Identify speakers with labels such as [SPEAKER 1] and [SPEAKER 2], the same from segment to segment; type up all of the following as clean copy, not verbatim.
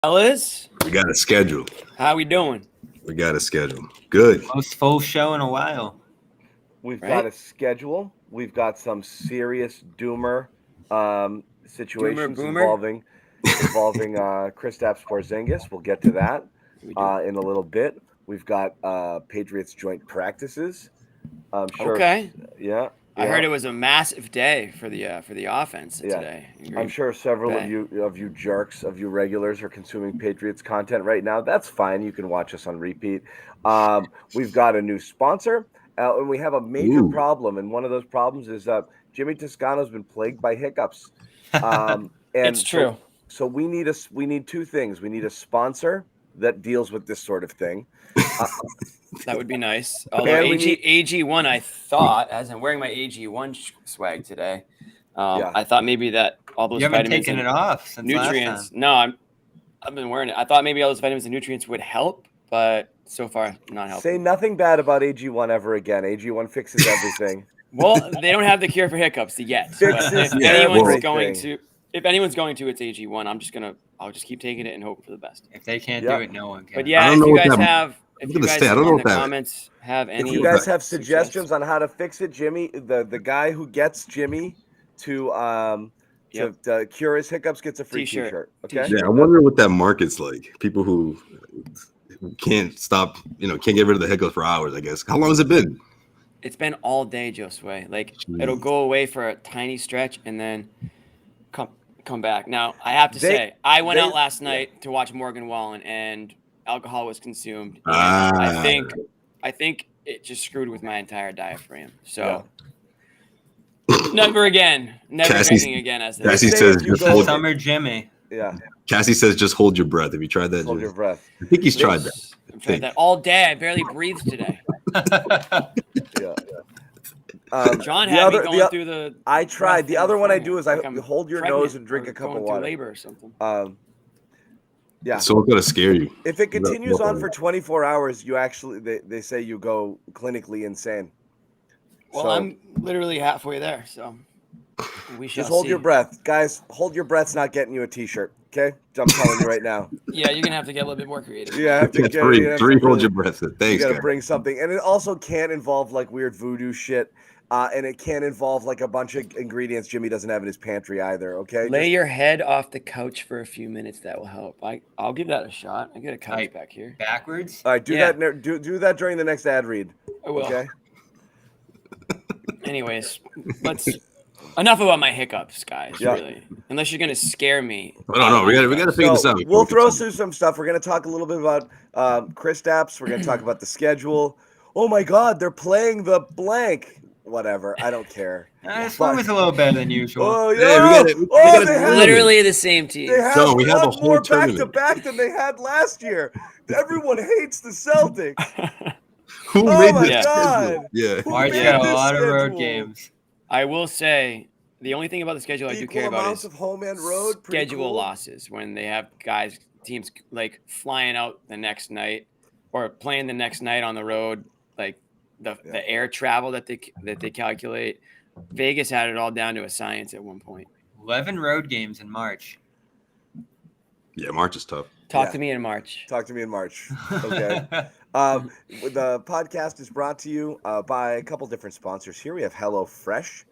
[SPEAKER 1] Fellas,
[SPEAKER 2] We got a schedule.
[SPEAKER 1] how we doing?
[SPEAKER 2] We got a schedule. Good.
[SPEAKER 3] Most full show in a while.
[SPEAKER 4] We've
[SPEAKER 1] Right?
[SPEAKER 4] got a schedule. We've got some serious doomer situations
[SPEAKER 1] boomer?
[SPEAKER 4] involving Kristaps Porzingis. We'll get to that
[SPEAKER 1] We do.
[SPEAKER 4] in a little bit. We've got Patriots joint practices. I'm sure.
[SPEAKER 1] Okay.
[SPEAKER 4] Yeah.
[SPEAKER 1] I heard it was a massive day for the offense today.
[SPEAKER 4] I'm sure several of you jerks, of you regulars, are consuming Patriots content right now. That's fine. You can watch us on repeat. We've got a new sponsor, and we have a major problem. And one of those problems is Jimmy Toscano's been plagued by hiccups. And
[SPEAKER 1] It's true.
[SPEAKER 4] So we need two things. We need a sponsor that deals with this sort of thing.
[SPEAKER 1] That would be nice. Although
[SPEAKER 4] And we
[SPEAKER 1] AG1, I thought, as I'm wearing my AG1 swag today,
[SPEAKER 4] Yeah.
[SPEAKER 1] I thought maybe that all those
[SPEAKER 3] You haven't
[SPEAKER 1] vitamins
[SPEAKER 3] taken
[SPEAKER 1] and
[SPEAKER 3] it off since
[SPEAKER 1] nutrients.
[SPEAKER 3] last time.
[SPEAKER 1] No, I've been wearing it. I thought maybe all those vitamins and nutrients would help, but so far not helping.
[SPEAKER 4] Say nothing bad about AG1 ever again. AG1 fixes everything.
[SPEAKER 1] Well, they don't have the cure for hiccups yet.
[SPEAKER 4] Fixes
[SPEAKER 1] But
[SPEAKER 4] everything.
[SPEAKER 1] if anyone's going to, it's AG1. I'll just keep taking it and hope for the best.
[SPEAKER 3] If they can't
[SPEAKER 4] Yeah.
[SPEAKER 3] do it, no one can.
[SPEAKER 1] But
[SPEAKER 2] I
[SPEAKER 1] yeah,
[SPEAKER 2] don't
[SPEAKER 1] if
[SPEAKER 2] know
[SPEAKER 1] you
[SPEAKER 2] what
[SPEAKER 1] guys
[SPEAKER 2] that-
[SPEAKER 1] have,
[SPEAKER 2] I'm
[SPEAKER 1] if you
[SPEAKER 2] gonna
[SPEAKER 1] guys
[SPEAKER 2] say, I don't know
[SPEAKER 1] in
[SPEAKER 2] what
[SPEAKER 1] the
[SPEAKER 2] that-
[SPEAKER 1] comments have
[SPEAKER 4] If
[SPEAKER 1] any,
[SPEAKER 4] you guys have
[SPEAKER 1] suggestions-
[SPEAKER 4] suggestions on how to fix it, Jimmy, the guy who gets Jimmy to cure his hiccups gets a free
[SPEAKER 1] T-shirt.
[SPEAKER 4] T-shirt. Okay.
[SPEAKER 2] Yeah, I'm wondering what that market's like. People who can't stop, can't get rid of the hiccups for hours, I guess. How long has it been?
[SPEAKER 1] it's been all day, Josue. Like
[SPEAKER 2] Jeez.
[SPEAKER 1] it'll go away for a tiny stretch and then come back. Now I have to say, I went out last night to watch Morgan Wallen, and alcohol was consumed. And I think it just screwed with my entire diaphragm. So never again, never
[SPEAKER 2] Cassie's-
[SPEAKER 1] drinking again. As
[SPEAKER 2] Cassie
[SPEAKER 4] say
[SPEAKER 2] says
[SPEAKER 4] if you
[SPEAKER 2] just
[SPEAKER 4] go-
[SPEAKER 2] hold.
[SPEAKER 3] Summer Jimmy.
[SPEAKER 4] Yeah.
[SPEAKER 2] Cassie says just hold your breath. Have you tried that?
[SPEAKER 4] Hold your
[SPEAKER 2] Jules?
[SPEAKER 4] breath.
[SPEAKER 2] I think he's tried that.
[SPEAKER 1] I've tried that all day. I barely breathed today.
[SPEAKER 4] Yeah.
[SPEAKER 1] John
[SPEAKER 4] the
[SPEAKER 1] had
[SPEAKER 4] other-
[SPEAKER 1] me going
[SPEAKER 4] the-
[SPEAKER 1] through the.
[SPEAKER 4] I tried. The
[SPEAKER 1] breath
[SPEAKER 4] other
[SPEAKER 1] thing
[SPEAKER 4] one I
[SPEAKER 1] before
[SPEAKER 4] do
[SPEAKER 1] me,
[SPEAKER 4] is I
[SPEAKER 1] like I'm
[SPEAKER 4] hold your
[SPEAKER 1] pregnant
[SPEAKER 4] nose and drink
[SPEAKER 1] or
[SPEAKER 4] a cup of
[SPEAKER 1] going through
[SPEAKER 4] water.
[SPEAKER 1] labor or something.
[SPEAKER 4] Yeah.
[SPEAKER 2] So it's gonna scare you.
[SPEAKER 4] If it continues
[SPEAKER 2] No
[SPEAKER 4] on for 24 hours, you actually they say you go clinically insane.
[SPEAKER 1] Well,
[SPEAKER 4] So-
[SPEAKER 1] I'm literally halfway there, so we shall
[SPEAKER 4] Just hold
[SPEAKER 1] see.
[SPEAKER 4] your breath, guys. Hold your breath's not getting you a T-shirt. Okay, I'm telling you right now.
[SPEAKER 1] Yeah, you're gonna have to get a little bit more creative.
[SPEAKER 4] You have to
[SPEAKER 2] Yeah,
[SPEAKER 4] get
[SPEAKER 2] three.
[SPEAKER 4] you have
[SPEAKER 2] Three.
[SPEAKER 4] to
[SPEAKER 2] Hold
[SPEAKER 4] really-
[SPEAKER 2] your breath.
[SPEAKER 4] You
[SPEAKER 2] Thanks,
[SPEAKER 4] got to
[SPEAKER 2] guys.
[SPEAKER 4] bring something, and it also can't involve like weird voodoo shit, and it can't involve like a bunch of ingredients Jimmy doesn't have in his pantry either. Okay,
[SPEAKER 1] Lay
[SPEAKER 4] Just-
[SPEAKER 1] your head off the couch for a few minutes. That will help. I'll give that a shot. I get a couch
[SPEAKER 3] Right.
[SPEAKER 1] back here.
[SPEAKER 3] Backwards.
[SPEAKER 4] all right, do
[SPEAKER 1] Yeah.
[SPEAKER 4] that. Do that during the next ad read.
[SPEAKER 1] I will.
[SPEAKER 4] Okay.
[SPEAKER 1] Anyways, let's. Enough about my hiccups, guys.
[SPEAKER 4] Yeah.
[SPEAKER 1] Really, unless you're gonna scare me.
[SPEAKER 2] I don't know. We gotta figure this
[SPEAKER 4] So
[SPEAKER 2] out.
[SPEAKER 4] we'll throw through some stuff. We're going to talk a little bit about Kristaps. We're going to talk about the schedule. Oh my God, they're playing the blank. Whatever. I don't care.
[SPEAKER 3] This one was a little better than usual.
[SPEAKER 4] Oh
[SPEAKER 2] Yeah,
[SPEAKER 4] yeah.
[SPEAKER 2] we gotta
[SPEAKER 4] they
[SPEAKER 2] do
[SPEAKER 4] have,
[SPEAKER 1] Literally the same team.
[SPEAKER 4] they have
[SPEAKER 2] No, we have a
[SPEAKER 4] one
[SPEAKER 2] whole
[SPEAKER 4] more back to
[SPEAKER 2] tournament.
[SPEAKER 4] back than they had last year. Everyone hates the Celtics.
[SPEAKER 2] Who
[SPEAKER 4] Oh
[SPEAKER 2] made
[SPEAKER 4] my
[SPEAKER 2] this
[SPEAKER 4] God.
[SPEAKER 2] schedule? Yeah.
[SPEAKER 4] Who
[SPEAKER 3] March
[SPEAKER 4] made
[SPEAKER 3] got a
[SPEAKER 4] this
[SPEAKER 3] lot of road
[SPEAKER 4] schedule?
[SPEAKER 3] games.
[SPEAKER 1] I will say the only thing about the schedule I do
[SPEAKER 4] Equal
[SPEAKER 1] care about
[SPEAKER 4] amounts
[SPEAKER 1] is
[SPEAKER 4] of home and road. Pretty
[SPEAKER 1] schedule
[SPEAKER 4] cool.
[SPEAKER 1] losses when they have teams like flying out the next night or playing the next night on the road, like the air travel that they calculate. Vegas had it all down to a science at one point.
[SPEAKER 3] 11 road games in March.
[SPEAKER 2] Yeah, March is tough.
[SPEAKER 1] Talk
[SPEAKER 4] Yeah.
[SPEAKER 1] to me in March.
[SPEAKER 4] Talk to me in March. Okay. The podcast is brought to you by a couple different sponsors here. We have HelloFresh.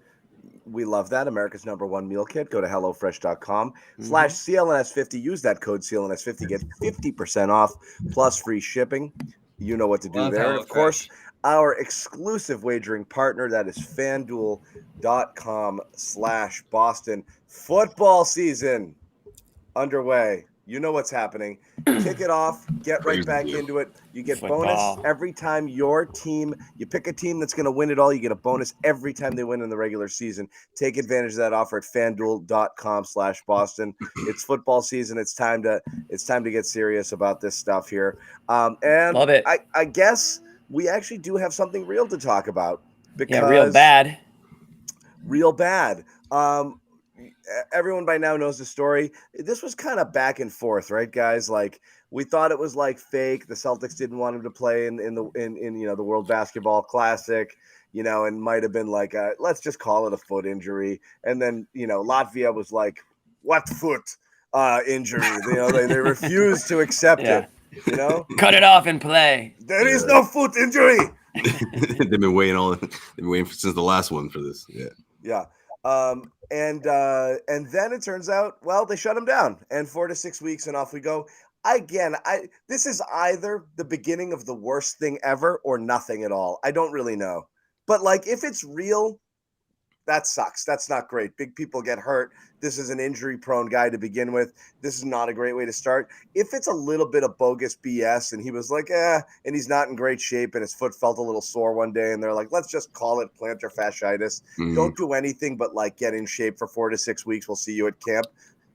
[SPEAKER 4] We love that. America's #1 meal kit. Go to HelloFresh.com/CLNS50. Use that code CLNS50. Get 50% off plus free shipping. You know what to do
[SPEAKER 3] Love
[SPEAKER 4] there. And of
[SPEAKER 3] HelloFresh.
[SPEAKER 4] course, our exclusive wagering partner, that is FanDuel.com/Boston. Football season underway. You know what's happening. Kick it off. Get right back into it. You get
[SPEAKER 1] Football.
[SPEAKER 4] bonus every time your team, you pick a team that's going to win it all. You get a bonus every time they win in the regular season. Take advantage of that offer at FanDuel.com/Boston. It's football season. It's time to get serious about this stuff here. And
[SPEAKER 1] Love it.
[SPEAKER 4] I guess we actually do have something real to talk about because
[SPEAKER 1] Yeah, real bad.
[SPEAKER 4] real bad. Everyone by now knows the story. This was kind of back and forth, right, guys? Like we thought it was like fake. The Celtics didn't want him to play in the World Basketball Classic, and might have been like let's just call it a foot injury. And then Latvia was like, what foot? injury. They refuse to accept it.
[SPEAKER 1] Cut it off and play.
[SPEAKER 4] There is no foot injury.
[SPEAKER 2] They've been waiting since the last one for this.
[SPEAKER 4] Yeah. And then it turns out, well, they shut him down, and 4 to 6 weeks, and off we go. Again, this is either the beginning of the worst thing ever or nothing at all. I don't really know. But like, if it's real, that sucks. That's not great. Big people get hurt. This is an injury-prone guy to begin with. This is not a great way to start. If it's a little bit of bogus BS and he was like, and he's not in great shape and his foot felt a little sore one day and they're like, let's just call it plantar fasciitis. Don't do anything but like get in shape for 4 to 6 weeks. We'll see you at camp.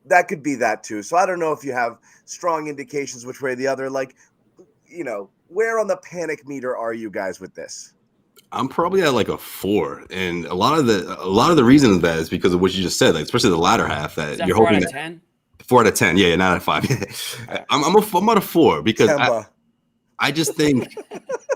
[SPEAKER 4] That could be that too. So I don't know if you have strong indications which way or the other. Like, where on the panic meter are you guys with this?
[SPEAKER 2] I'm probably at like a 4, and a lot of the reason of that is because of what you just said, like especially the latter half that you're hoping that
[SPEAKER 1] 10?
[SPEAKER 2] 4 out of 10, yeah, not at 5. I'm at a 4 because I just think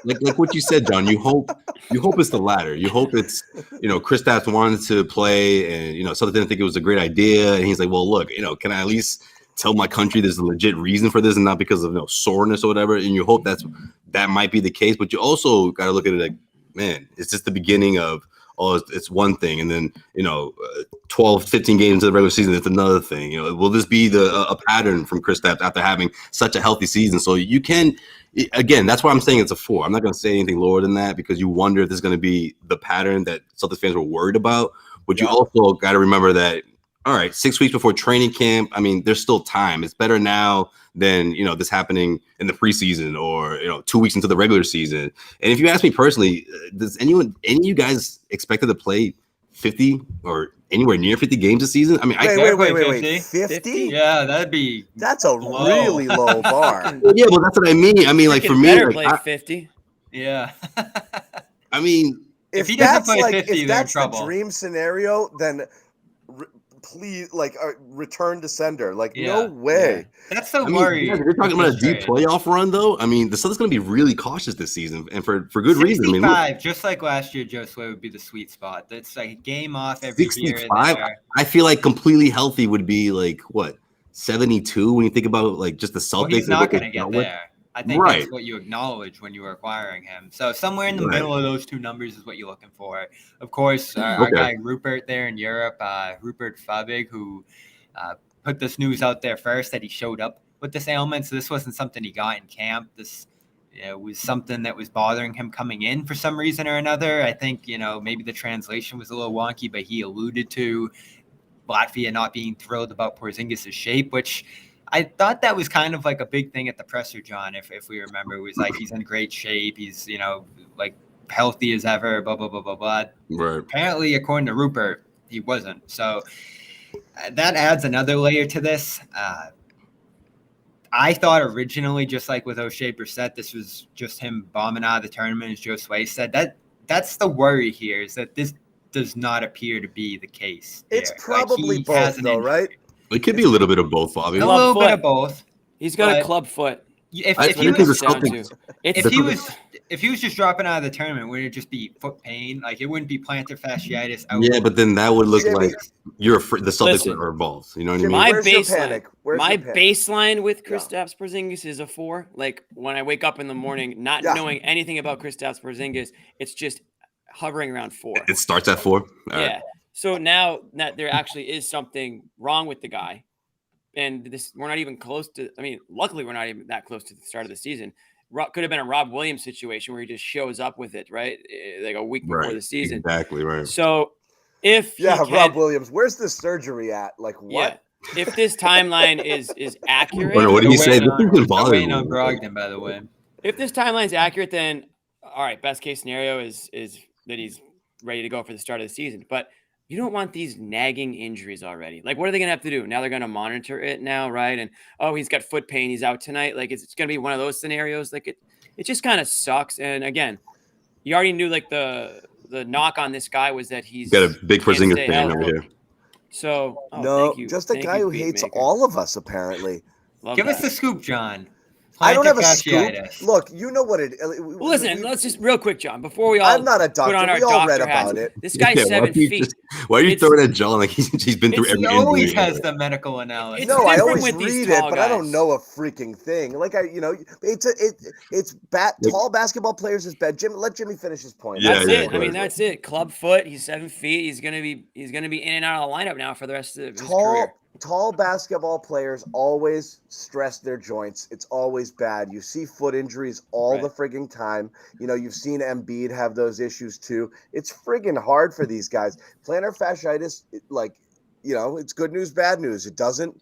[SPEAKER 2] like what you said, John. You hope it's the latter. You hope it's Kristaps wanted to play, and Celtics didn't think it was a great idea, and he's like, well, look, can I at least tell my country there's a legit reason for this and not because of soreness or whatever? And you hope that might be the case, but you also got to look at it like, man, it's just the beginning of, it's one thing. And then, 12, 15 games into the regular season, it's another thing. Will this be a pattern from Kristaps after having such a healthy season? So you can, again, that's why I'm saying it's a 4. I'm not going to say anything lower than that because you wonder if this is going to be the pattern that Celtics fans were worried about. But you also got to remember that, all right, 6 weeks before training camp, I mean, there's still time. It's better now than, this happening in the preseason or, 2 weeks into the regular season. And if you ask me personally, does any of you guys expected to play 50 or anywhere near 50 games a season? I mean,
[SPEAKER 4] wait, 50?
[SPEAKER 3] Yeah, that's
[SPEAKER 4] a really low bar.
[SPEAKER 2] Yeah, well, that's what I mean. I mean, like for me,
[SPEAKER 1] better play 50.
[SPEAKER 3] Yeah.
[SPEAKER 2] I mean,
[SPEAKER 3] if he doesn't play 50,
[SPEAKER 4] if
[SPEAKER 3] they're in
[SPEAKER 4] that's
[SPEAKER 3] trouble.
[SPEAKER 4] The dream scenario, then please, return to sender. No way.
[SPEAKER 3] Yeah. That's so worrying.
[SPEAKER 2] You're talking about a deep playoff run, though. I mean, the Celtics going to be really cautious this season, and for good reason.
[SPEAKER 3] 65, just like last year, Joe Sway would be the sweet spot. That's like a game off every
[SPEAKER 2] 65,
[SPEAKER 3] year.
[SPEAKER 2] I feel like completely healthy would be like what 72 when you think about like just the Celtics.
[SPEAKER 3] Well, he's not going to get there. I think
[SPEAKER 2] right.
[SPEAKER 3] That's what you acknowledge when you were acquiring him. So somewhere in the middle of those two numbers is what you're looking for. Of course, our guy Rupert there in Europe, Rupert Fabig, who put this news out there first that he showed up with this ailment. So this wasn't something he got in camp. This was something that was bothering him coming in for some reason or another. I think, maybe the translation was a little wonky, but he alluded to Latvia not being thrilled about Porzingis' shape, which I thought that was kind of like a big thing at the presser, John, if we remember. It was like he's in great shape. He's, like healthy as ever, blah, blah, blah, blah, blah.
[SPEAKER 2] Right.
[SPEAKER 3] Apparently, according to Rupert, he wasn't. So that adds another layer to this. I thought originally, just like with O'Shea Brissett, this was just him bombing out of the tournament, as Joe Sway said. That's the worry here, is that this does not appear to be the case.
[SPEAKER 4] It's probably both, though, right?
[SPEAKER 2] It could be a little bit of both, Bobby.
[SPEAKER 3] A little bit of both.
[SPEAKER 1] He's got a club foot.
[SPEAKER 3] If he was just dropping out of the tournament, would it just be foot pain? Like, it wouldn't be plantar fasciitis.
[SPEAKER 2] Yeah, but then that would look like you're afraid the Celtics are involved. You know what I mean?
[SPEAKER 1] My baseline with Kristaps Porzingis is a 4. Like, when I wake up in the morning, not knowing anything about Kristaps Porzingis, it's just hovering around 4.
[SPEAKER 2] It starts at 4.
[SPEAKER 1] Yeah. Right. So now that there actually is something wrong with the guy, and we're not even close to. I mean, luckily we're not even that close to the start of the season. Could have been a Rob Williams situation where he just shows up with it, right? Like a week before the season.
[SPEAKER 2] Exactly right.
[SPEAKER 1] So
[SPEAKER 4] Rob Williams, where's the surgery at? Like what?
[SPEAKER 1] Yeah, if this timeline is accurate,
[SPEAKER 2] what did he say? This has been bothering me.
[SPEAKER 3] on Brogdon, by the way.
[SPEAKER 1] If this timeline is accurate, then all right. Best case scenario is that he's ready to go for the start of the season, but you don't want these nagging injuries already. Like, what are they going to have to do? Now they're going to monitor it now, right? And, he's got foot pain. He's out tonight. Like, it's going to be one of those scenarios. Like, it just kind of sucks. And, again, you already knew, like, the knock on this guy was that he's
[SPEAKER 2] got a big Porzingis fan over here.
[SPEAKER 1] So,
[SPEAKER 4] just a guy who hates all of us, apparently.
[SPEAKER 3] Give us the scoop, John.
[SPEAKER 4] I don't have a
[SPEAKER 3] fasciitis.
[SPEAKER 4] scoop. Look, you know what it.
[SPEAKER 1] Well, listen, let's just real quick, John. Before we all
[SPEAKER 4] I'm not a doctor.
[SPEAKER 1] put on our
[SPEAKER 4] We all read
[SPEAKER 1] doctor hats,
[SPEAKER 4] about it.
[SPEAKER 1] this guy's 7 feet.
[SPEAKER 2] Why are you throwing at John like he's been through every
[SPEAKER 3] He always
[SPEAKER 2] injury?
[SPEAKER 3] has the medical analysis.
[SPEAKER 4] No, I always
[SPEAKER 1] with these
[SPEAKER 4] read it,
[SPEAKER 1] tall
[SPEAKER 4] but I don't
[SPEAKER 1] guys.
[SPEAKER 4] know a freaking thing. Like tall basketball players is bad. Let Jimmy finish his point.
[SPEAKER 2] Yeah,
[SPEAKER 1] That's
[SPEAKER 2] yeah,
[SPEAKER 1] it. I mean, that's it. Club foot. He's 7 feet. He's gonna be in and out of the lineup now for the rest of his career.
[SPEAKER 4] Tall basketball players always stress their joints. It's always bad. You see foot injuries all the frigging time. You know, you've seen Embiid have those issues too. It's friggin' hard for these guys. Plantar fasciitis, it's good news, bad news. It doesn't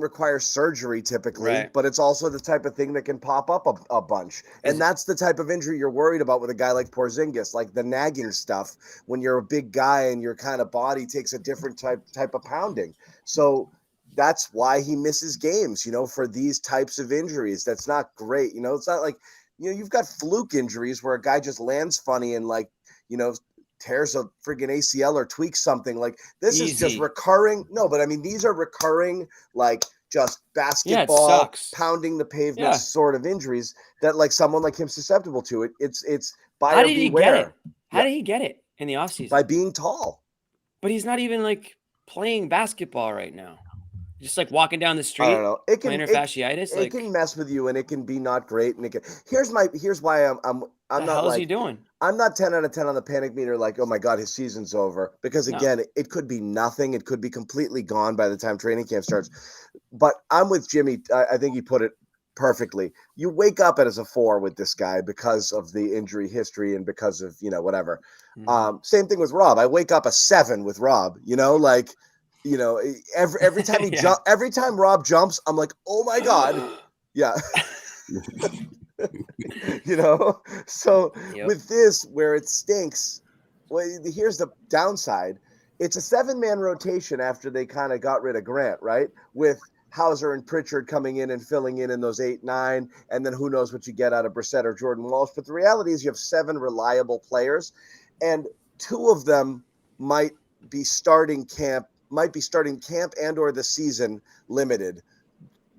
[SPEAKER 4] require surgery typically, but it's also the type of thing that can pop up a bunch. And that's the type of injury you're worried about with a guy like Porzingis, like the nagging stuff when you're a big guy and your kind of body takes a different type of pounding. So that's why he misses games, for these types of injuries. That's not great. It's not like, you've got fluke injuries where a guy just lands funny and tears a friggin' ACL or tweaks something. Like this is just recurring. No, but I mean, these are recurring, like just basketball pounding the pavement sort of injuries that like someone like him's susceptible to. It's buyer beware.
[SPEAKER 1] How did he get it? How did he get it in the offseason?
[SPEAKER 4] By being tall.
[SPEAKER 1] But he's not even like playing basketball right now. Just like walking down the street.
[SPEAKER 4] I don't know. It can
[SPEAKER 1] fasciitis.
[SPEAKER 4] It can mess with you, and it can be not great. And here's why I'm not
[SPEAKER 1] hell
[SPEAKER 4] like
[SPEAKER 1] is he doing?
[SPEAKER 4] I'm not 10 out of 10 on the panic meter. Like, oh my God, his season's over. Because again, it could be nothing. It could be completely gone by the time training camp starts. But I'm with Jimmy. I think he put it perfectly. You wake up as a 4 with this guy because of the injury history and because of whatever. Mm-hmm. Same thing with Rob. I wake up a 7 with Rob. Every time he every time Rob jumps, I'm like, oh my God. Yeah. So with this, where it stinks, well, here's the downside. It's a 7-man rotation after they kind of got rid of Grant, right? With Hauser and Pritchard coming in and filling in those 8-9, and then who knows what you get out of Brissett or Jordan Walsh. But the reality is you have 7 reliable players, and 2 of them might be starting camp and or the season limited.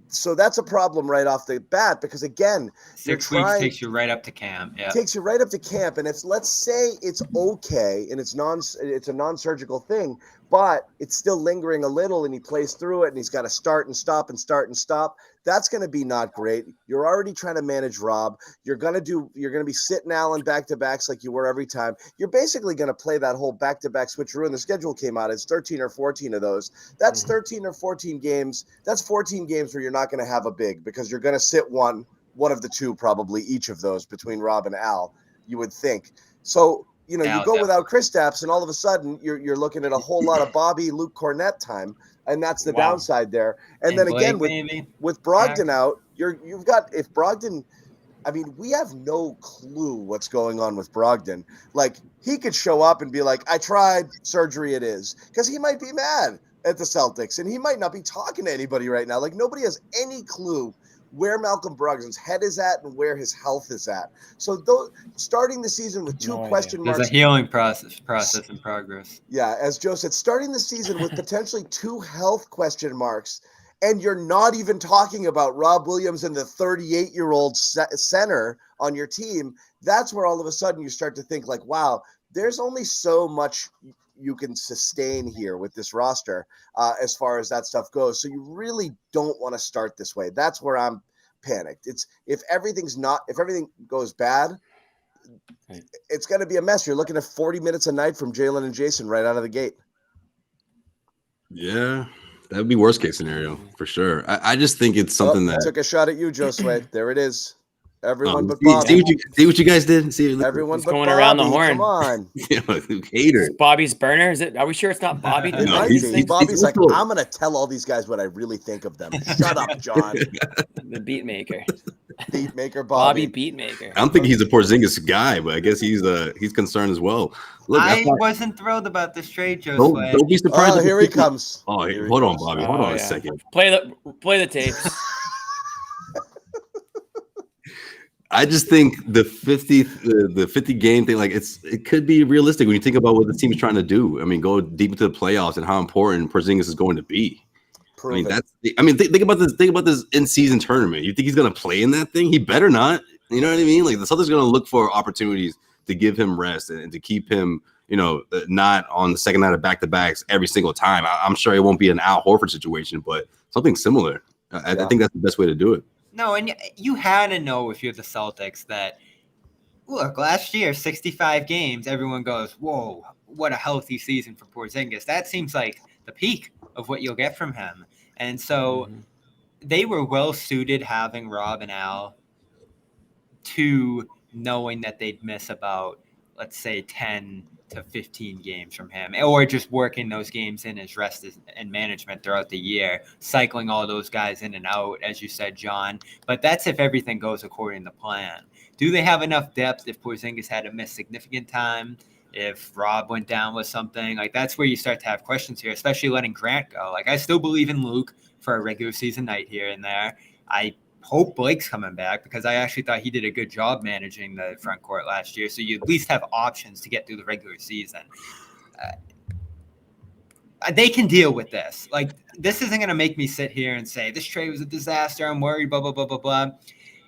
[SPEAKER 4] So that's a problem right off the bat because again,
[SPEAKER 3] 6 weeks takes you right up to camp. Yeah,
[SPEAKER 4] takes you right up to camp, and let's say it's okay, and it's a non-surgical thing, but it's still lingering a little, and he plays through it, and he's got to start and stop and start and stop. That's going to be not great. You're already trying to manage Rob. You're going to be sitting Allen back-to-backs like you were every time. You're basically going to play that whole back-to-back switcheroo, and the schedule came out. It's 13 or 14 of those. That's 13 or 14 games. That's 14 games where you're not going to have a big because you're going to sit one of the 2 probably each of those between Rob and Al, you would think. So, you go without Kristaps, and all of a sogden you're looking at a whole lot of Bobby, Luke Cornett time. And that's the downside there. And then Blake, again, with Brogdon out, you've got – if Brogdon – I mean, we have no clue what's going on with Brogdon. Like, he could show up and be like, I tried, surgery it is. Because he might be mad at the Celtics, and he might not be talking to anybody right now. Like, nobody has any clue where Malcolm Brogdon's head is at and where his health is at. So starting the season with 2 question marks.
[SPEAKER 3] There's a healing process in progress.
[SPEAKER 4] Yeah, as Joe said, starting the season with potentially 2 health question marks, and you're not even talking about Rob Williams and the 38-year-old center on your team, that's where all of a sudden you start to think like, wow, there's only so much you can sustain here with this roster as far as that stuff goes. So you really don't want to start this way. That's where I'm panicked. It's if everything goes bad, it's going to be a mess. You're looking at 40 minutes a night from Jalen and Jason right out of the gate.
[SPEAKER 2] Yeah, that would be worst case scenario for sure. I just think it's something that
[SPEAKER 4] took a shot at you, Josue. There it is. Everyone but Bobby.
[SPEAKER 2] See what you guys did? See
[SPEAKER 4] everyone
[SPEAKER 1] he's
[SPEAKER 4] but
[SPEAKER 1] going
[SPEAKER 4] Bobby.
[SPEAKER 1] Around the horn.
[SPEAKER 4] Come on.
[SPEAKER 2] Hater.
[SPEAKER 1] Bobby's burner. Are we sure it's not Bobby?
[SPEAKER 2] No,
[SPEAKER 4] Bobby's like, I'm going to tell all these guys what I really think of them. Shut up, John.
[SPEAKER 1] The beat maker.
[SPEAKER 4] Beat maker Bobby.
[SPEAKER 1] Beat maker.
[SPEAKER 2] I don't think he's a Porzingis guy, but I guess he's concerned as well. Look,
[SPEAKER 3] I wasn't thrilled about this trade, Joe.
[SPEAKER 2] Don't be surprised.
[SPEAKER 4] Oh, here he comes.
[SPEAKER 2] Oh, hold on, Bobby. Hold on a second.
[SPEAKER 1] Play the tapes.
[SPEAKER 2] I just think the 50 game thing, like it could be realistic when you think about what the team is trying to do. I mean, go deep into the playoffs and how important Porzingis is going to be. Think about this. Think about this in-season tournament. You think he's going to play in that thing? He better not. You know what I mean? Like the Celtics are going to look for opportunities to give him rest and to keep him, not on the second night of back-to-backs every single time. I'm sure it won't be an Al Horford situation, but something similar. I think that's the best way to do it.
[SPEAKER 3] No, and you had to know if you're the Celtics that, look, last year, 65 games, everyone goes, whoa, what a healthy season for Porzingis. That seems like the peak of what you'll get from him. And so they were well-suited having Rob and Al to knowing that they'd miss about, let's say, 10 to 15 games from him, or just working those games in as rest and management throughout the year, cycling all those guys in and out, as you said, John. But that's if everything goes according to plan. Do they have enough depth if Porzingis had to miss significant time? If Rob went down with something, like that's where you start to have questions here, especially letting Grant go. Like I still believe in Luke for a regular season night here and there. I hope Blake's coming back because I actually thought he did a good job managing the front court last year. So you at least have options to get through the regular season. They can deal with this. Like this isn't going to make me sit here and say this trade was a disaster. I'm worried, blah, blah, blah, blah, blah.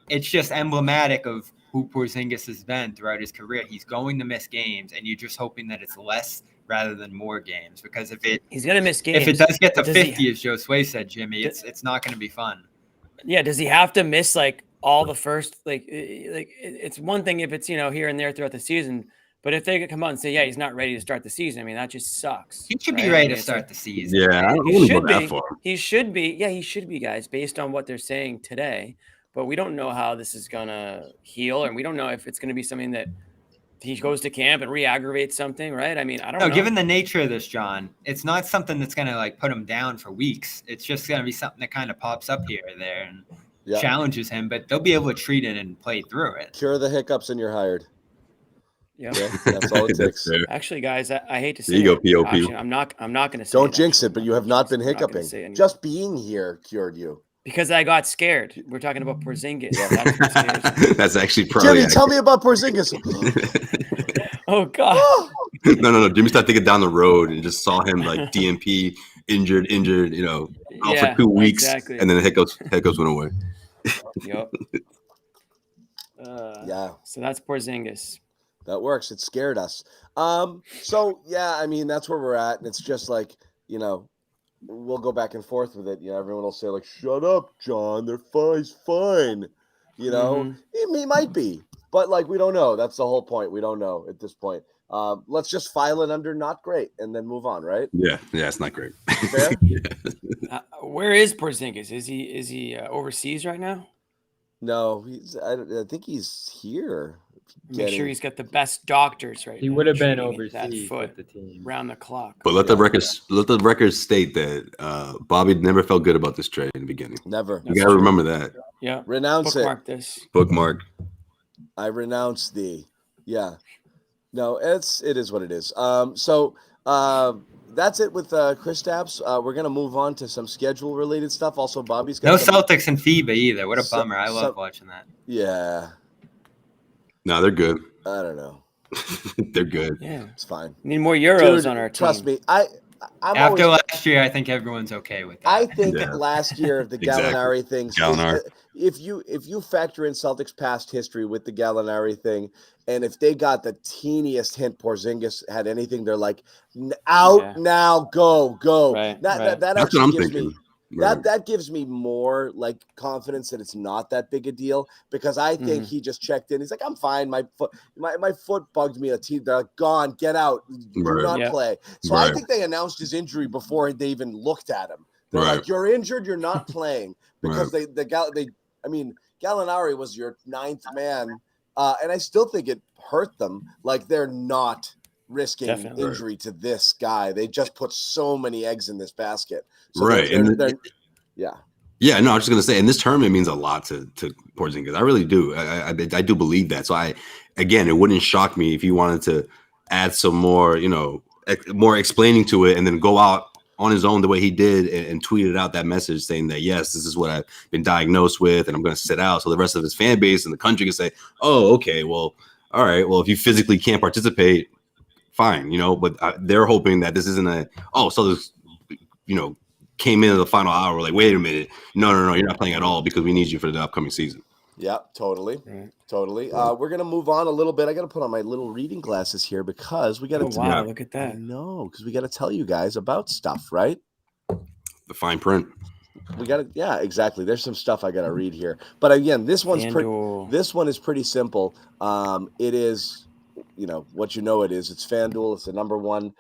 [SPEAKER 3] It's just emblematic of who Porzingis has been throughout his career. He's going to miss games, and you're just hoping that it's less rather than more games. Because
[SPEAKER 1] he's going to miss games.
[SPEAKER 3] If it does get to 50, as Joe Sway said, Jimmy, it's not going to be fun.
[SPEAKER 1] Yeah, does he have to miss like all the first like it's one thing if it's here and there throughout the season, but if they could come out and say he's not ready to start the season, I mean that just sucks.
[SPEAKER 3] He should be ready to start the season.
[SPEAKER 2] Yeah, I wouldn't go that far.
[SPEAKER 1] He should be. Yeah, he should be, guys, based on what they're saying today. But we don't know how this is gonna heal, and we don't know if it's gonna be something that he goes to camp and re-aggravates something, right? I mean, I don't know.
[SPEAKER 3] Given the nature of this, John, it's not something that's gonna like put him down for weeks. It's just gonna be something that kind of pops up here or there and challenges him, but they'll be able to treat it and play through it.
[SPEAKER 5] Cure the hiccups and you're hired.
[SPEAKER 1] Yeah,
[SPEAKER 5] that's all it takes.
[SPEAKER 1] Actually, guys, I hate to say
[SPEAKER 2] there you go, POP.
[SPEAKER 1] Actually, I'm not going to say.
[SPEAKER 5] Don't jinx it, but you have not been hiccuping. Just being here cured you.
[SPEAKER 1] Because I got scared. We're talking about Porzingis.
[SPEAKER 2] That's actually probably.
[SPEAKER 5] Jimmy, tell me about Porzingis.
[SPEAKER 1] Oh God.
[SPEAKER 2] No. Jimmy started thinking down the road and just saw him like DMP, injured, out for 2 weeks, exactly. And then the hiccups went away.
[SPEAKER 1] Yep. So that's Porzingis.
[SPEAKER 5] That works. It scared us. So yeah, I mean that's where we're at, and it's just like we'll go back and forth with it. Everyone will say like, "Shut up, John. They're fine. He's fine." He might be, but like we don't know. That's the whole point. We don't know at this point. Let's just file it under not great and then move on, right?
[SPEAKER 2] Yeah, it's not great.
[SPEAKER 5] Fair?
[SPEAKER 1] Where is Porzingis? Is he overseas right now?
[SPEAKER 5] No, I think he's here.
[SPEAKER 1] Make sure he's got the best doctors right now.
[SPEAKER 3] He would have been overseas with the team
[SPEAKER 1] round the clock.
[SPEAKER 2] But let the records state that Bobby never felt good about this trade in the beginning.
[SPEAKER 5] Never.
[SPEAKER 2] You got to remember that.
[SPEAKER 1] Yeah.
[SPEAKER 5] Renounce
[SPEAKER 1] Bookmark
[SPEAKER 5] it.
[SPEAKER 1] This.
[SPEAKER 2] Bookmark.
[SPEAKER 5] I renounce thee. Yeah. No, it is what it is. So that's it with Kristaps. We're gonna move on to some schedule related stuff. Also, Bobby's got
[SPEAKER 3] Celtics and FIBA either. What a bummer! I love watching that.
[SPEAKER 5] Yeah.
[SPEAKER 2] No, they're good.
[SPEAKER 5] I don't know.
[SPEAKER 2] They're good.
[SPEAKER 1] Yeah,
[SPEAKER 5] it's fine.
[SPEAKER 1] We need more Euros on our team.
[SPEAKER 5] Trust me.
[SPEAKER 3] After last year, I think everyone's okay with that.
[SPEAKER 5] I think last year the Gallinari things. If you factor in Celtics past history with the Gallinari thing, and if they got the teeniest hint Porzingis had anything, they're like, out now, go.
[SPEAKER 1] Right,
[SPEAKER 5] that
[SPEAKER 2] That's what I'm thinking.
[SPEAKER 5] That gives me more like confidence that it's not that big a deal, because I think he just checked in. He's like, I'm fine. My foot bugged me. They're like, gone, get out, do not play. So I think they announced his injury before they even looked at him. They're like, you're injured, you're not playing, because Gallinari was your ninth man, and I still think it hurt them. Like they're not risking injury to this guy. They just put so many eggs in this basket. So
[SPEAKER 2] Yeah, no, I was just gonna say, and this tournament means a lot to Porzingis. I really do. I do believe that. So it wouldn't shock me if he wanted to add some more, more explaining to it, and then go out on his own the way he did and tweeted out that message saying that, yes, this is what I've been diagnosed with, and I'm going to sit out. So the rest of his fan base and the country can say, oh, okay, well, all right, well, if you physically can't participate, fine, but they're hoping that this isn't so there's, came into the final hour, like, wait a minute, no, you're not playing at all because we need you for the upcoming season.
[SPEAKER 5] Yeah, totally.
[SPEAKER 1] Right.
[SPEAKER 5] Totally. We're going to move on a little bit. I got to put on my little reading glasses here because we got to.
[SPEAKER 1] Oh, wow, look at that.
[SPEAKER 5] I know, because we got to tell you guys about stuff, right?
[SPEAKER 2] The fine print.
[SPEAKER 5] We got to, yeah, exactly. There's some stuff I got to read here. But again, this one is pretty simple. It is, what it is. It's FanDuel. It's the number one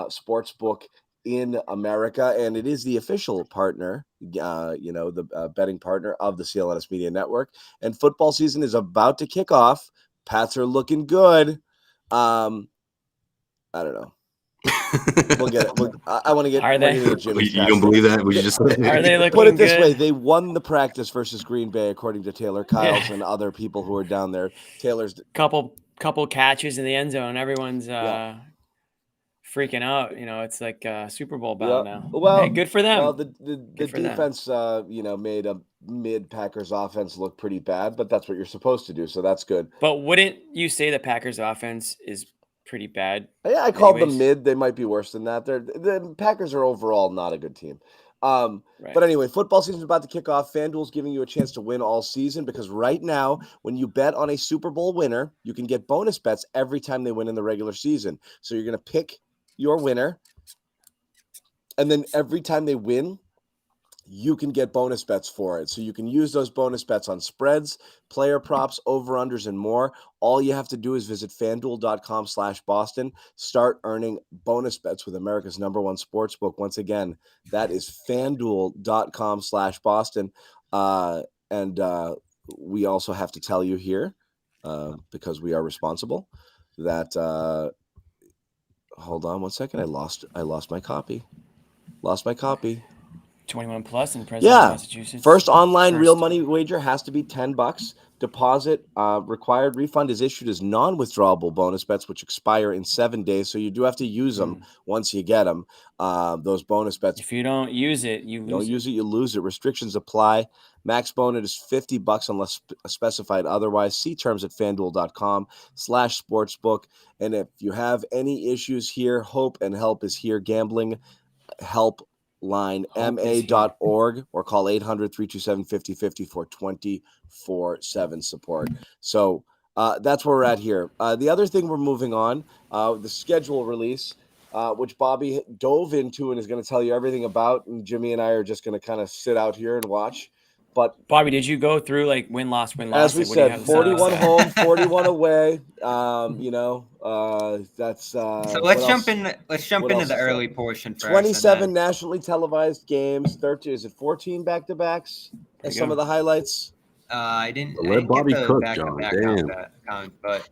[SPEAKER 5] sports book in America, and it is the official partner, the betting partner of the CLNS Media Network. And football season is about to kick off. Pats are looking good. I don't know. We'll get it. I want to get.
[SPEAKER 1] Are they?
[SPEAKER 2] You don't believe that? Would you just
[SPEAKER 1] are they looking
[SPEAKER 5] put it this
[SPEAKER 1] good?
[SPEAKER 5] way? They won the practice versus Green Bay, according to Taylor Kyles and other people who are down there. Taylor's
[SPEAKER 1] couple catches in the end zone. Everyone's freaking out. It's like a Super Bowl bout now.
[SPEAKER 5] Well,
[SPEAKER 1] hey, good for them.
[SPEAKER 5] Well, the defense, made a mid Packers offense look pretty bad, but that's what you're supposed to do, so that's good.
[SPEAKER 1] But wouldn't you say the Packers offense is pretty bad?
[SPEAKER 5] Yeah, I called them mid. They might be worse than that. The Packers are overall not a good team. Right. But anyway, football season is about to kick off. FanDuel's giving you a chance to win all season because right now, when you bet on a Super Bowl winner, you can get bonus bets every time they win in the regular season. So you're going to pick your winner, and then every time they win, you can get bonus bets for it. So you can use those bonus bets on spreads, player props, over-unders, and more. All you have to do is visit FanDuel.com/Boston. Start earning bonus bets with America's number one sports book. Once again, that is FanDuel.com/Boston. And we also have to tell you here, because we are responsible, that hold on one second. I lost my copy.
[SPEAKER 1] 21 plus in Massachusetts.
[SPEAKER 5] First online real money wager has to be $10. Deposit required. Refund is issued as non-withdrawable bonus bets, which expire in 7 days. So you do have to use them once you get them. Those bonus bets.
[SPEAKER 1] If you don't use it, you
[SPEAKER 5] lose it. Restrictions apply. Max bonus is $50 unless specified otherwise. See terms at FanDuel.com/sportsbook. And if you have any issues here, Hope and Help is here. Gambling Helpline, ma.org, or call 800-327-5050 for 24/7 support. So that's where we're at here. The other thing we're moving on, the schedule release, which Bobby dove into and is going to tell you everything about, and Jimmy and I are just going to kind of sit out here and watch. But
[SPEAKER 1] Bobby, did you go through like win loss?
[SPEAKER 5] As we said, 41 home, 41 away. That's
[SPEAKER 3] so let's jump into the early portion first.
[SPEAKER 5] 27 nationally televised games. 13, is it 14 back-to-backs? Some of the highlights.
[SPEAKER 3] I didn't.
[SPEAKER 2] Let Bobby cook, John. Damn.
[SPEAKER 3] But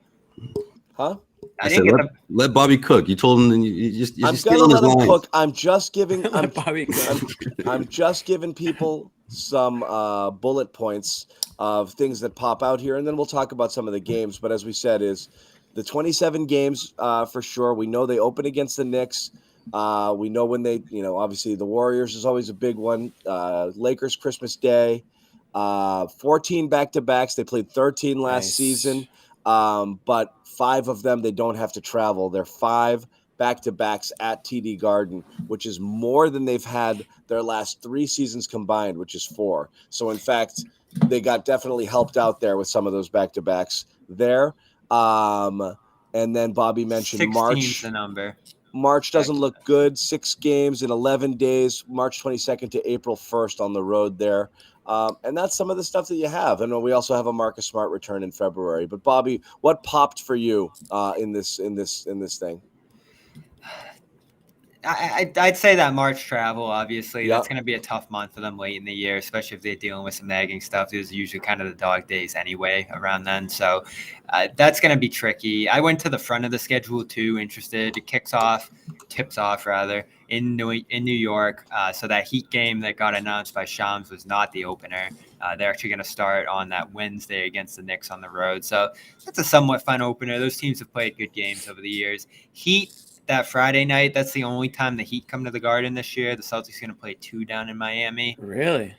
[SPEAKER 5] huh?
[SPEAKER 2] I said, let Bobby cook. You told him you're stealing his lines.
[SPEAKER 5] Cook. I'm just giving.
[SPEAKER 1] Bobby cook.
[SPEAKER 5] I'm just giving people some bullet points of things that pop out here, and then we'll talk about some of the games. But as we said, is the 27 games for sure. We know they open against the Knicks. We know when they, obviously the Warriors is always a big one. Lakers Christmas Day. 14 back-to-backs. They played 13 last season, but 5 of them they don't have to travel. They're 5 back-to-backs at TD Garden, which is more than they've had their last 3 seasons combined, which is 4. So, in fact, they got definitely helped out there with some of those back-to-backs there. And then Bobby mentioned March.
[SPEAKER 3] The number.
[SPEAKER 5] March doesn't look good. 6 games in 11 days, March 22nd to April 1st on the road there. And that's some of the stuff that you have. And we also have a Marcus Smart return in February. But Bobby, what popped for you in this thing?
[SPEAKER 3] I'd say that March travel, obviously, that's going to be a tough month for them late in the year, especially if they're dealing with some nagging stuff. There's usually kind of the dog days anyway around then. So that's going to be tricky. I went to the front of the schedule too, interested. It tips off in New York. So that Heat game that got announced by Shams was not the opener. They're actually going to start on that Wednesday against the Knicks on the road. So that's a somewhat fun opener. Those teams have played good games over the years. Heat, that Friday night, that's the only time the Heat come to the Garden this year. The Celtics are going to play 2 down in Miami.
[SPEAKER 1] Really?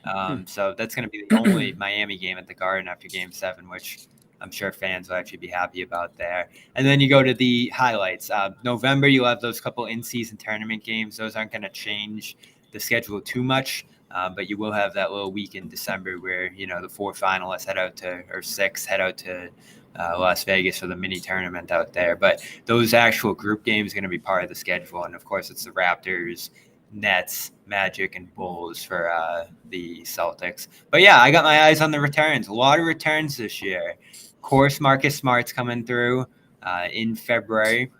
[SPEAKER 3] So that's going to be the only Miami game at the Garden after Game 7, which I'm sure fans will actually be happy about there. And then you go to the highlights. November, you'll have those couple in-season tournament games. Those aren't going to change the schedule too much. But you will have that little week in December where, the 4 finalists or 6 head out to Las Vegas for the mini tournament out there. But those actual group games are going to be part of the schedule. And, of course, it's the Raptors, Nets, Magic, and Bulls for the Celtics. But, yeah, I got my eyes on the returns. A lot of returns this year. Of course, Marcus Smart's coming through in February.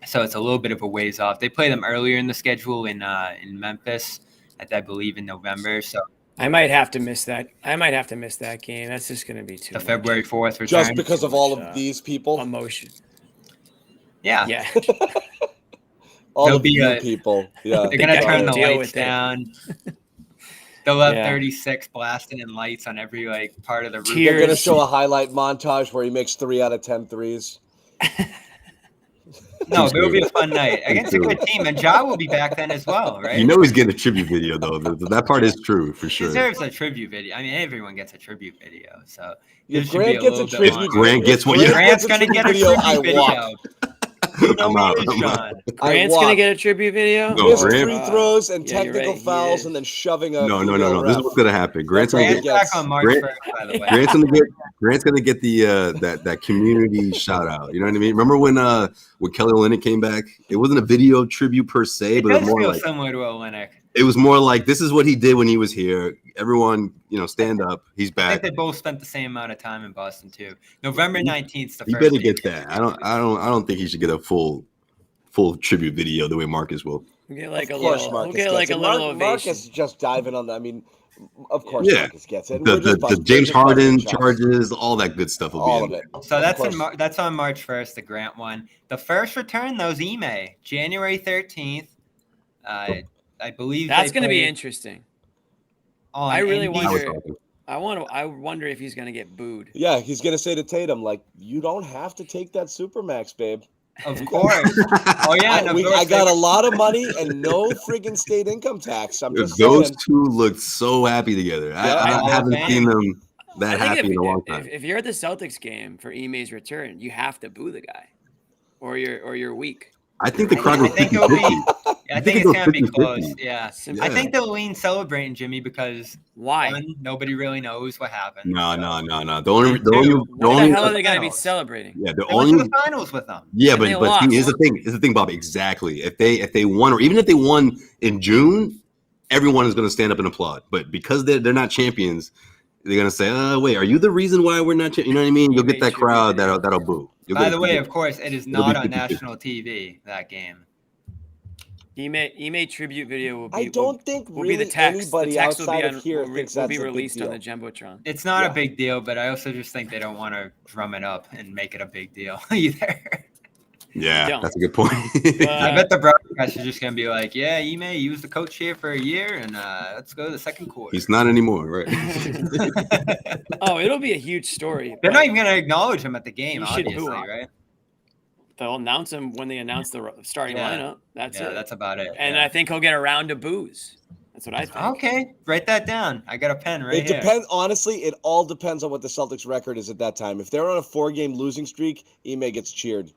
[SPEAKER 3] So it's a little bit of a ways off. They play them earlier in the schedule in Memphis, I believe in November. So
[SPEAKER 1] I might have to miss that. Game. That's just going to be too much.
[SPEAKER 3] February 4th return.
[SPEAKER 5] Just because of all of these people?
[SPEAKER 1] Emotion.
[SPEAKER 3] Yeah.
[SPEAKER 5] All of you people. Yeah.
[SPEAKER 3] They're going to turn the lights down. They'll have 36 blasting in lights on every part of the room.
[SPEAKER 5] They're going to show a highlight montage where he makes 3 out of 10 threes.
[SPEAKER 3] No, it will be a fun night against a good team, and Ja will be back then as well, right?
[SPEAKER 2] He's getting a tribute video though. That part is true for sure.
[SPEAKER 3] He deserves a tribute video. I mean, everyone gets a tribute video, so
[SPEAKER 5] Grant gets a tribute video.
[SPEAKER 2] Grant gets one.
[SPEAKER 3] Grant's gonna get a tribute video.
[SPEAKER 1] Grant's gonna get a tribute video.
[SPEAKER 2] No,
[SPEAKER 5] free throws and technical fouls, and then shoving a.
[SPEAKER 2] No. This is what's gonna happen. Grant's gonna get
[SPEAKER 3] back on March 1st, by the way.
[SPEAKER 2] Grant's gonna get the that community shout out. You know what I mean? Remember when Kelly Olynyk came back? It wasn't a video tribute per se, but it was more
[SPEAKER 3] similar to Olynyk.
[SPEAKER 2] It was more like, this is what he did when he was here. Everyone, stand up. He's back.
[SPEAKER 3] I think they both spent the same amount of time in Boston too. November 19th.
[SPEAKER 2] You better get that. I don't think he should get a full tribute video the way Marcus will.
[SPEAKER 1] We'll get a little ovation.
[SPEAKER 5] Marcus just diving on that. I mean, of course, Marcus gets it.
[SPEAKER 2] The James Harden charges, all that good stuff will
[SPEAKER 5] all
[SPEAKER 2] be
[SPEAKER 5] of it.
[SPEAKER 3] So that's on March 1st, the Grant one. The first return, though, is Ime, January 13th. I believe
[SPEAKER 1] that's going to be interesting. I really wonder.
[SPEAKER 2] I
[SPEAKER 1] wonder if he's going to get booed.
[SPEAKER 5] Yeah, he's going to say to Tatum, you don't have to take that Supermax, babe.
[SPEAKER 3] Of course. Oh yeah,
[SPEAKER 5] I got a lot of money and no friggin' state income tax. I'm just
[SPEAKER 2] those
[SPEAKER 5] saying.
[SPEAKER 2] Two look so happy together. I haven't seen them that happy in a long time.
[SPEAKER 1] If you're at the Celtics game for Ime's return, you have to boo the guy, or you're weak.
[SPEAKER 2] I think the crowd was 50.
[SPEAKER 3] I think it's going to be close. Yeah. I think they'll lean celebrating Jimmy because one, nobody really knows what happened.
[SPEAKER 2] No.
[SPEAKER 1] What the hell are they going to be celebrating?
[SPEAKER 2] Yeah,
[SPEAKER 3] they went to the finals with them.
[SPEAKER 2] Yeah, but here's the thing, Bob. Exactly. If they won, or even if they won in June, everyone is going to stand up and applaud. But because they're not champions, they're going to say, wait, are you the reason why we're not? You know what I mean? You'll get that crowd that'll boo.
[SPEAKER 3] By the way, of course, it is not on national TV, that game.
[SPEAKER 1] Ime tribute video will be.
[SPEAKER 5] I don't think really
[SPEAKER 1] the text.
[SPEAKER 5] Anybody
[SPEAKER 1] the text
[SPEAKER 5] outside of here thinks
[SPEAKER 1] will
[SPEAKER 5] that's
[SPEAKER 1] be
[SPEAKER 5] a
[SPEAKER 1] released
[SPEAKER 5] big
[SPEAKER 1] on
[SPEAKER 5] deal.
[SPEAKER 1] the Jumbotron.
[SPEAKER 3] It's not a big deal, but I also just think they don't want to drum it up and make it a big deal either.
[SPEAKER 2] Yeah, that's a good point.
[SPEAKER 3] I bet the broadcast is just going to be like, yeah, Ime, he was the coach here for a year, and let's go to the second quarter.
[SPEAKER 2] He's not anymore, right?
[SPEAKER 1] It'll be a huge story.
[SPEAKER 3] They're not even going to acknowledge him at the game, obviously, right?
[SPEAKER 1] They'll announce him when they announce the starting lineup. That's it.
[SPEAKER 3] That's about it.
[SPEAKER 1] And I think he'll get a round of boos. That's what I think.
[SPEAKER 3] Okay, write that down. I got a pen right here.
[SPEAKER 5] It depends. Honestly, it all depends on what the Celtics' record is at that time. If they're on a 4-game losing streak, Ime gets cheered.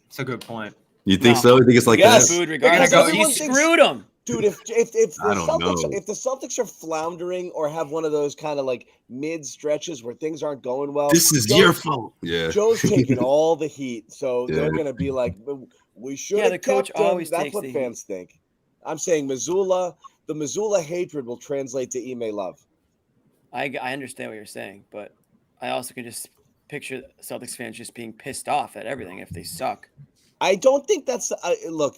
[SPEAKER 3] That's a good point.
[SPEAKER 2] You think so? You think it's like that?
[SPEAKER 1] Booed regardless. He screwed him.
[SPEAKER 5] Dude, if the Celtics are floundering or have one of those kind of mid stretches where things aren't going well,
[SPEAKER 2] this is your fault. Yeah,
[SPEAKER 5] Joe's taking all the heat, so they're gonna be like, "We should." Yeah,
[SPEAKER 1] the coach always.
[SPEAKER 5] That's what fans think. I'm saying the Missoula hatred will translate to Ime love.
[SPEAKER 1] I understand what you're saying, but I also can just picture Celtics fans just being pissed off at everything if they suck.
[SPEAKER 5] I don't think that's look.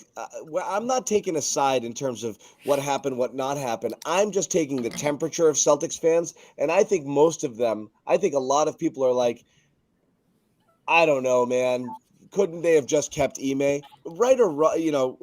[SPEAKER 5] I'm not taking a side in terms of what happened, what not happened. I'm just taking the temperature of Celtics fans, and I think most of them. I think a lot of people are like, I don't know, man. Couldn't they have just kept Ime? Right or wrong?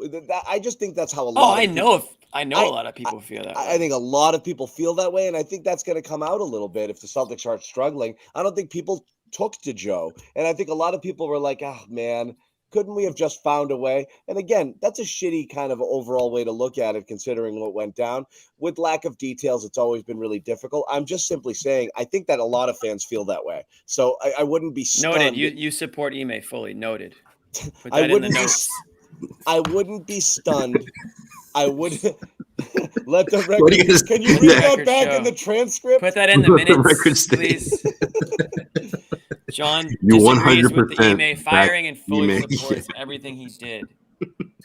[SPEAKER 5] I just think that's how a lot.
[SPEAKER 1] I know a lot of people feel that way.
[SPEAKER 5] I think a lot of people feel that way, and I think that's going to come out a little bit if the Celtics are struggling. I don't think people took to Joe, and I think a lot of people were like, "Oh man, couldn't we have just found a way?" And again, that's a shitty kind of overall way to look at it, considering what went down. With lack of details, it's always been really difficult. I'm just simply saying, I think that a lot of fans feel that way. So I wouldn't be stunned.
[SPEAKER 1] Noted. You support Ime fully. Noted.
[SPEAKER 5] I wouldn't be stunned I would let the record. Can you read that back in the transcript?
[SPEAKER 1] Put that in the minutes,
[SPEAKER 2] record
[SPEAKER 1] please. John
[SPEAKER 2] You
[SPEAKER 1] disagrees with the
[SPEAKER 2] 100%
[SPEAKER 1] Ime firing and fully
[SPEAKER 2] Ime.
[SPEAKER 1] supports everything he did.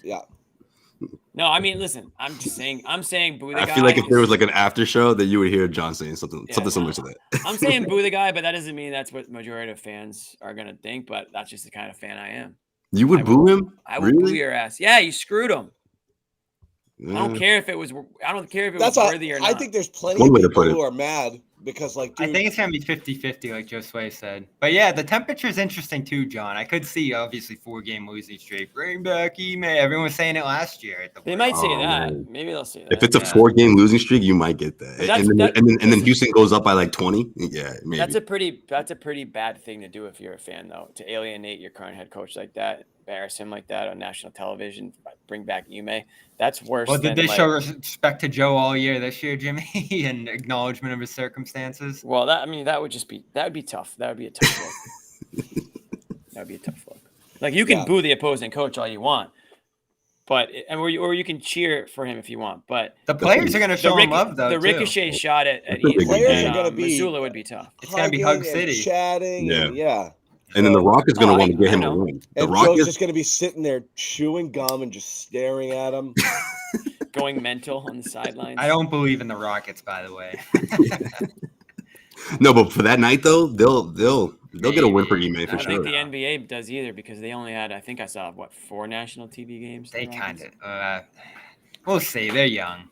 [SPEAKER 5] Yeah.
[SPEAKER 1] No, I mean, listen. I'm saying boo the guy.
[SPEAKER 2] I feel like if there was like an after show, that you would hear John saying something similar to that.
[SPEAKER 1] I'm saying boo the guy, but that doesn't mean that's what the majority of fans are gonna think. But that's just the kind of fan I am.
[SPEAKER 2] You would boo him?
[SPEAKER 1] I would boo your ass. Yeah, you screwed him.
[SPEAKER 2] Yeah.
[SPEAKER 1] I don't care if it was worthy or not.
[SPEAKER 5] I think there's plenty of people who are mad because, like, dude,
[SPEAKER 3] I think it's going to be 50-50, like Josue said. But yeah, the temperature is interesting too, John. I could see, obviously, 4-game losing streak. Bring back Ime. Everyone was saying it last year.
[SPEAKER 1] They might say that. Man. Maybe they'll say that.
[SPEAKER 2] If it's a 4-game losing streak, you might get that. And then Houston goes up by like 20. Yeah, maybe.
[SPEAKER 1] That's a pretty bad thing to do if you're a fan, though, to alienate your current head coach like that, embarrass him like that on national television, bring back Ime. That's worse.
[SPEAKER 3] Well, did they show respect to Joe all year this year, Jimmy, and acknowledgement of his circumstances?
[SPEAKER 1] Well, that would be tough. That would be a tough look. That would be a tough look. Like, you can boo the opposing coach all you want, but or you can cheer for him if you want. But
[SPEAKER 3] the players are going to show him love, though.
[SPEAKER 1] The ricochet shot at
[SPEAKER 5] players are going to be
[SPEAKER 1] Missoula would be tough.
[SPEAKER 3] It's going to be Hug City,
[SPEAKER 5] chatting.
[SPEAKER 2] Yeah. And then the Rock is going to want to get him a win. The
[SPEAKER 5] and
[SPEAKER 2] Rock
[SPEAKER 5] Joe's
[SPEAKER 2] is
[SPEAKER 5] just going to be sitting there chewing gum and just staring at him.
[SPEAKER 1] Going mental on the sidelines.
[SPEAKER 3] I don't believe in the Rockets, by the way.
[SPEAKER 2] No, but for that night though, they'll get a win for Ime for sure.
[SPEAKER 1] I don't think the NBA does either because they only had, I think I saw 4 national TV games.
[SPEAKER 3] They kind of. We'll see. They're young.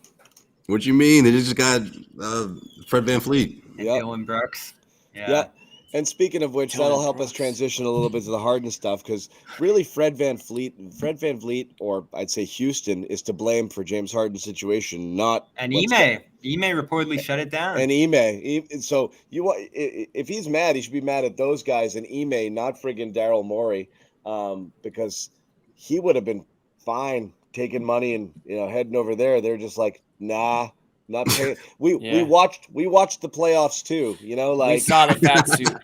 [SPEAKER 2] What you mean? They just got Fred VanVleet.
[SPEAKER 3] And Dylan Brooks.
[SPEAKER 5] Yeah. And speaking of which, that'll help us transition a little bit to the Harden stuff because really Fred VanVleet, or I'd say Houston, is to blame for James Harden's situation, not
[SPEAKER 3] and Ime reportedly shut it down.
[SPEAKER 5] And Ime, so if he's mad, he should be mad at those guys and Ime, not friggin' Daryl Morey, because he would have been fine taking money and heading over there. They're just like, nah. Not paying. We watched the playoffs too. Like
[SPEAKER 1] we saw the fat suit.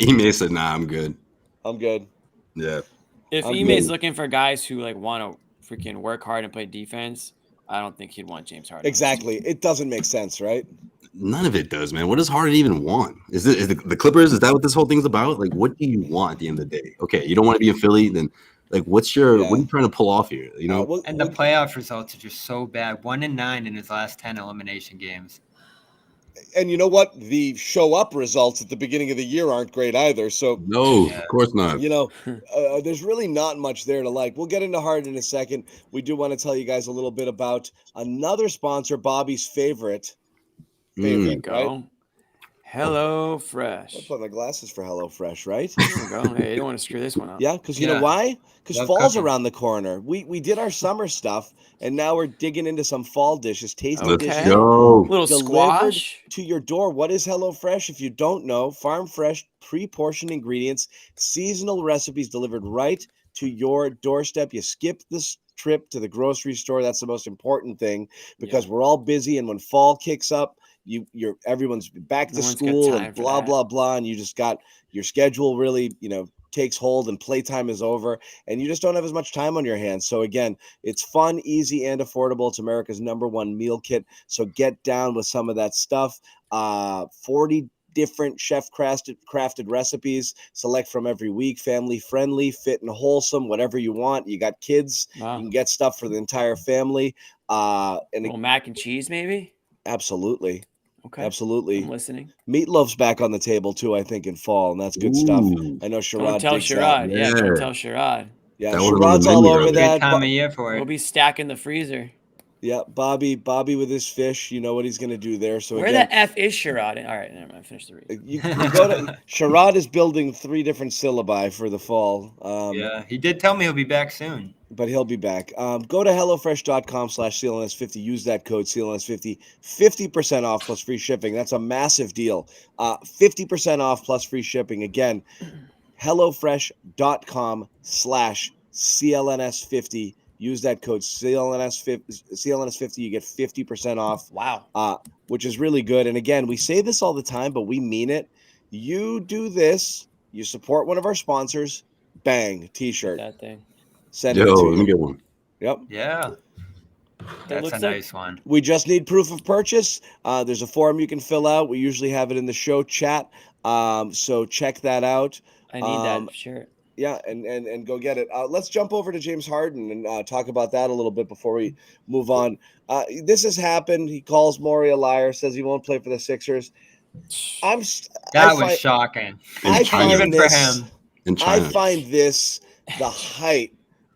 [SPEAKER 2] Ime said, "Nah, I'm good.
[SPEAKER 5] I'm good."
[SPEAKER 2] Yeah.
[SPEAKER 1] If Ime's looking for guys who like want to freaking work hard and play defense, I don't think he'd want James Harden.
[SPEAKER 5] Exactly. It doesn't make sense, right?
[SPEAKER 2] None of it does, man. What does Harden even want? Is the Clippers? Is that what this whole thing's about? Like, what do you want at the end of the day? Okay, you don't want to be in Philly, then. Like, what are you trying to pull off here?
[SPEAKER 3] And the playoff results are just so bad. 1-9 in his last 10 elimination games.
[SPEAKER 5] And you know what? The show up results at the beginning of the year aren't great either. So
[SPEAKER 2] no, of course not.
[SPEAKER 5] There's really not much there to like. We'll get into Harden in a second. We do want to tell you guys a little bit about another sponsor, Bobby's favorite.
[SPEAKER 1] Right? Hello Fresh.
[SPEAKER 5] I'll put my glasses for Hello Fresh, right?
[SPEAKER 1] There you go. Hey, you don't want to screw this one up.
[SPEAKER 5] Yeah, because you know why? Because fall's around the corner. We did our summer stuff, and now we're digging into some fall dishes, tasty dishes.
[SPEAKER 1] Little squash
[SPEAKER 5] to your door. What is Hello Fresh? If you don't know, farm fresh, pre-portioned ingredients, seasonal recipes delivered right to your doorstep. You skip this trip to the grocery store. That's the most important thing because we're all busy, and when fall kicks up, everyone's back to school and blah blah blah, and you just got your schedule really takes hold and playtime is over and you just don't have as much time on your hands. So again, it's fun, easy, and affordable. It's America's #1 meal kit. So get down with some of that stuff. 40 different chef crafted recipes, select from every week, family friendly, fit and wholesome, whatever you want. You got kids, you can get stuff for the entire family. And
[SPEAKER 1] a little mac and cheese maybe.
[SPEAKER 5] Absolutely.
[SPEAKER 1] Okay. Absolutely. I'm listening.
[SPEAKER 5] Meatloaf's back on the table too, I think, in fall, and that's good stuff. I know Sherrod.
[SPEAKER 1] Don't tell Sherrod. Yeah, don't tell Sherrod.
[SPEAKER 5] Yeah, Sherrod's all over that.
[SPEAKER 3] Time of year for it.
[SPEAKER 1] We'll be stacking the freezer.
[SPEAKER 5] Yeah, Bobby with his fish. You know what he's going to do there. So
[SPEAKER 1] where the F is Sherrod? All right, never mind. Finish the read.
[SPEAKER 5] You go to Sherrod is building 3 different syllabi for the fall.
[SPEAKER 3] He did tell me he'll be back soon.
[SPEAKER 5] But he'll be back. Go to HelloFresh.com/CLNS50. Use that code CLNS50. 50% off plus free shipping. That's a massive deal. 50% off plus free shipping. Again, HelloFresh.com/CLNS50. Use that code CLNS50. You get 50% off.
[SPEAKER 1] Wow.
[SPEAKER 5] Which is really good. And again, we say this all the time, but we mean it. You do this, you support one of our sponsors, bang, t-shirt.
[SPEAKER 1] That thing.
[SPEAKER 5] Send it to you.
[SPEAKER 2] Let me get one.
[SPEAKER 5] Yep.
[SPEAKER 3] Yeah. That's a nice one.
[SPEAKER 5] We just need proof of purchase. There's a form you can fill out. We usually have it in the show chat. So check that out.
[SPEAKER 1] I need that shirt.
[SPEAKER 5] Yeah, and go get it. Let's jump over to James Harden and talk about that a little bit before we move on. This has happened. He calls Morey a liar, says he won't play for the Sixers.
[SPEAKER 3] That was shocking.
[SPEAKER 5] Even for him. I find this the height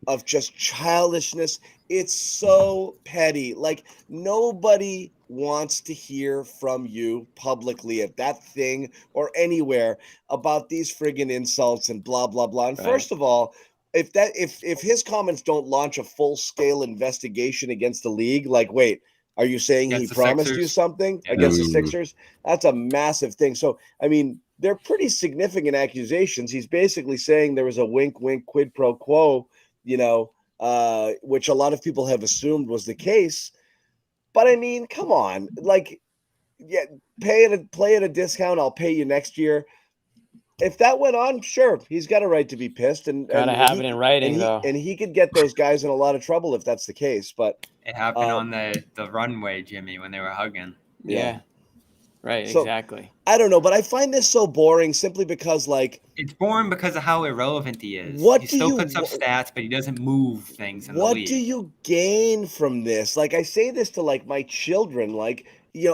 [SPEAKER 5] of just childishness. It's so petty. Like, nobody wants to hear from you publicly at that thing or anywhere about these friggin' insults and blah, blah, blah. And first of all, if his comments don't launch a full-scale investigation against the league, like, wait, are you saying he promised you something against the Sixers? That's a massive thing. So, I mean, they're pretty significant accusations. He's basically saying there was a wink, wink, quid pro quo, which a lot of people have assumed was the case. But I mean, come on, like, yeah, play at a discount. I'll pay you next year. If that went on, sure, he's got a right to be pissed, and
[SPEAKER 1] gotta have it in writing, though.
[SPEAKER 5] And he could get those guys in a lot of trouble if that's the case. But
[SPEAKER 3] it happened on the runway, Jimmy, when they were hugging.
[SPEAKER 1] Yeah. Right, so, exactly.
[SPEAKER 5] I don't know, but I find this so boring simply because, like...
[SPEAKER 3] It's boring because of how irrelevant he is. He still puts up stats, but he doesn't move things in the league.
[SPEAKER 5] What do you gain from this? Like, I say this to, like, my children, like,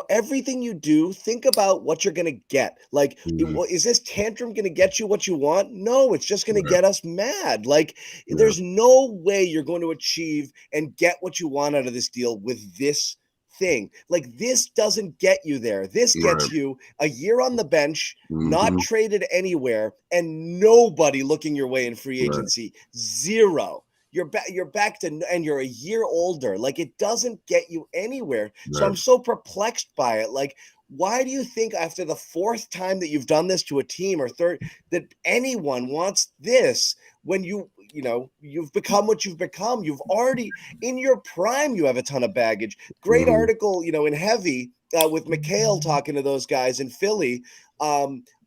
[SPEAKER 5] everything you do, think about what you're going to get. Like, is this tantrum going to get you what you want? No, it's just going to get us mad. Like, there's no way you're going to achieve and get what you want out of this deal with this thing. Like, this doesn't get you there. This gets you a year on the bench, not traded anywhere, and nobody looking your way in free agency. Zero. You're back to, and you're a year older. Like, it doesn't get you anywhere. So I'm so perplexed by it. Like, why do you think after the fourth time that you've done this to a team, or third, that anyone wants this when you've become what you've become? You've already, in your prime, you have a ton of baggage. Great article, in Heavy with McHale talking to those guys in Philly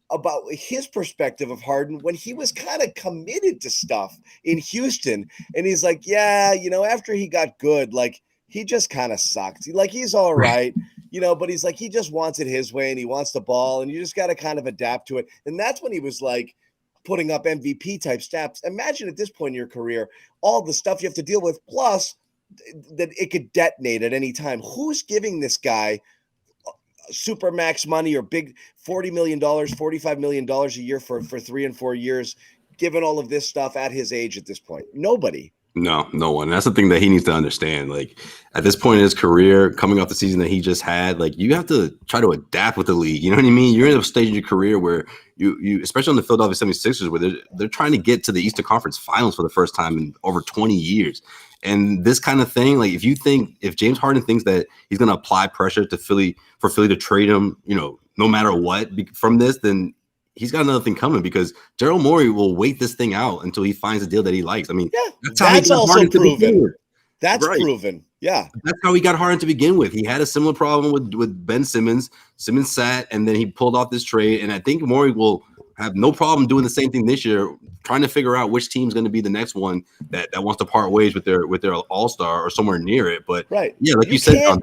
[SPEAKER 5] about his perspective of Harden when he was kind of committed to stuff in Houston. And he's like, yeah, after he got good, like, he just kind of sucked. Like, he's all right, but he's like, he just wants it his way and he wants the ball, and you just got to kind of adapt to it. And that's when he was like putting up MVP type stats. Imagine at this point in your career, all the stuff you have to deal with, plus that it could detonate at any time. Who's giving this guy super max money or big $40 million, $45 million a year for 3 and 4 years, given all of this stuff at his age at this point? Nobody.
[SPEAKER 2] No one. That's the thing that he needs to understand. Like, at this point in his career, coming off the season that he just had, like, you have to try to adapt with the league. You know what I mean? You're in a stage of your career where you especially on the Philadelphia 76ers, where they're trying to get to the Eastern Conference Finals for the first time in over 20 years. And this kind of thing, like, if James Harden thinks that he's going to apply pressure to Philly to trade him, no matter what from this, then he's got another thing coming, because Daryl Morey will wait this thing out until he finds a deal that he likes. I mean,
[SPEAKER 5] that's also proven. That's proven. Yeah.
[SPEAKER 2] That's how he got Harden to begin with. He had a similar problem with Ben Simmons. Simmons sat, and then he pulled off this trade. And I think Morey will have no problem doing the same thing this year, trying to figure out which team's going to be the next one that wants to part ways with their all-star or somewhere near it. But yeah, like you said, John,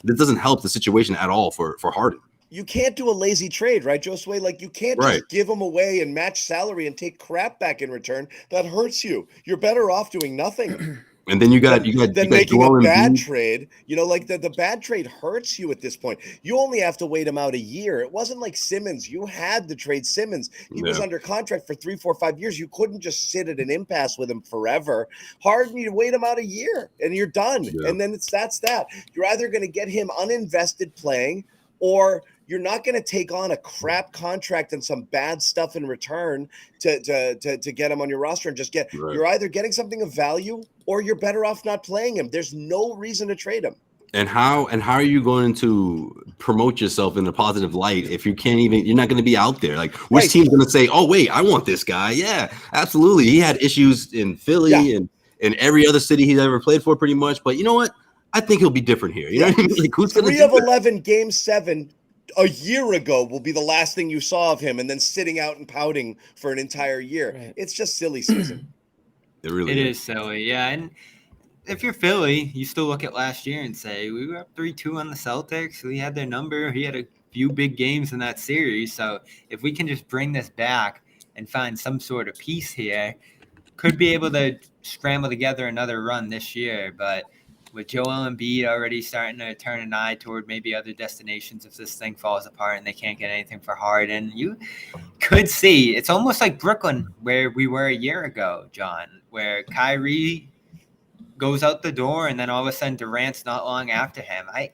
[SPEAKER 2] this doesn't help the situation at all for Harden.
[SPEAKER 5] You can't do a lazy trade, right, Josue? Like, you can't just give them away and match salary and take crap back in return. That hurts you. You're better off doing nothing.
[SPEAKER 2] And then you got
[SPEAKER 5] making a bad trade. Like, the bad trade hurts you at this point. You only have to wait him out a year. It wasn't like Simmons. You had to trade Simmons. He was under contract for 3, 4, 5 years. You couldn't just sit at an impasse with him forever. Harden, you wait him out a year and you're done. Yeah. And then that's that. You're either going to get him uninvested playing, or you're not going to take on a crap contract and some bad stuff in return to get him on your roster and just get. Right. You're either getting something of value, or you're better off not playing him. There's no reason to trade him.
[SPEAKER 2] And how are you going to promote yourself in a positive light if you're not going to be out there? Like, which team's going to say, "Oh wait, I want this guy"? Yeah, absolutely. He had issues in Philly and in every other city he's ever played for, pretty much. But you know what? I think he'll be different here. You know what I mean? Like, who's
[SPEAKER 5] 3 of 11 Game 7 a year ago will be the last thing you saw of him, and then sitting out and pouting for an entire year. Right. It's just silly season.
[SPEAKER 2] It really
[SPEAKER 3] is silly. Yeah. And if you're Philly, you still look at last year and say, we were up 3-2 on the Celtics. We had their number. He had a few big games in that series. So if we can just bring this back and find some sort of peace here, could be able to scramble together another run this year. But with Joel Embiid already starting to turn an eye toward maybe other destinations if this thing falls apart and they can't get anything for Harden, you could see it's almost like Brooklyn where we were a year ago, John, where Kyrie goes out the door and then all of a sudden Durant's not long after him. I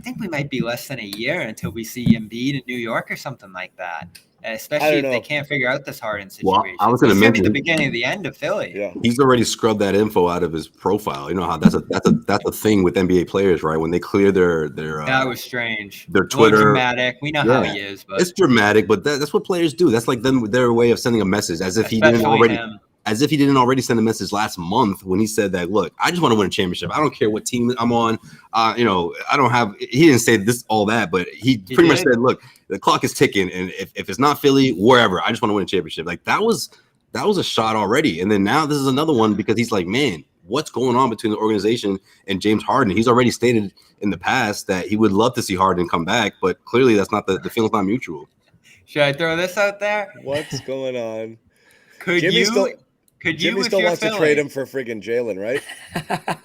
[SPEAKER 3] think we might be less than a year until we see Embiid in New York or something like that. Especially if they can't figure out this Harden situation.
[SPEAKER 2] Well, I was going to mention
[SPEAKER 3] the beginning of the end of Philly.
[SPEAKER 5] Yeah,
[SPEAKER 2] he's already scrubbed that info out of his profile. You know how that's a thing with NBA players, right? When they clear their
[SPEAKER 3] that was strange.
[SPEAKER 2] Their Twitter,
[SPEAKER 3] dramatic. We know how he is, but
[SPEAKER 2] it's dramatic. But that's what players do. That's like their way of sending a message, as if he didn't already. As if he didn't already send a message last month when he said that, look, I just want to win a championship. I don't care what team I'm on. I don't have – he didn't say this, all that, but he pretty much said, look, the clock is ticking, and if it's not Philly, wherever, I just want to win a championship. Like, that was a shot already. And then now this is another one because he's like, man, what's going on between the organization and James Harden? He's already stated in the past that he would love to see Harden come back, but clearly that's not the feeling's not mutual.
[SPEAKER 3] Should I throw this out there?
[SPEAKER 5] What's going on?
[SPEAKER 3] Jimmy
[SPEAKER 5] still wants to trade him for friggin' Jalen, right?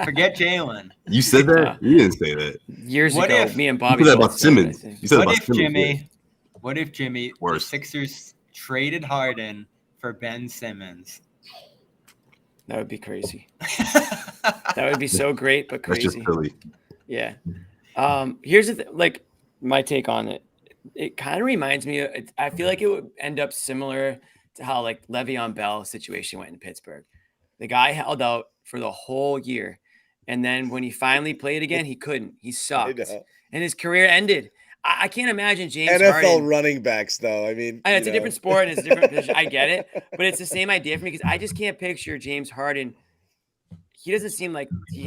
[SPEAKER 3] Forget Jalen.
[SPEAKER 2] You said that? You didn't say that.
[SPEAKER 1] Years ago, me and Bobby
[SPEAKER 2] said about Simmons. You said about Simmons.
[SPEAKER 3] What if Jimmy, the Sixers traded Harden for Ben Simmons?
[SPEAKER 1] That would be crazy. That would be so great, but crazy.
[SPEAKER 2] That's just silly.
[SPEAKER 1] Yeah. Here's the thing, like my take on it. It kind of reminds me of, I feel like it would end up similar to how like Le'Veon Bell situation went in Pittsburgh. The guy held out for the whole year. And then when he finally played again, he couldn't. He sucked. And his career ended. I can't imagine James
[SPEAKER 5] NFL
[SPEAKER 1] Harden.
[SPEAKER 5] running backs, though. I mean,
[SPEAKER 1] it's a different sport and it's a different position. I get it. But it's the same idea for me because I just can't picture James Harden. He doesn't seem like he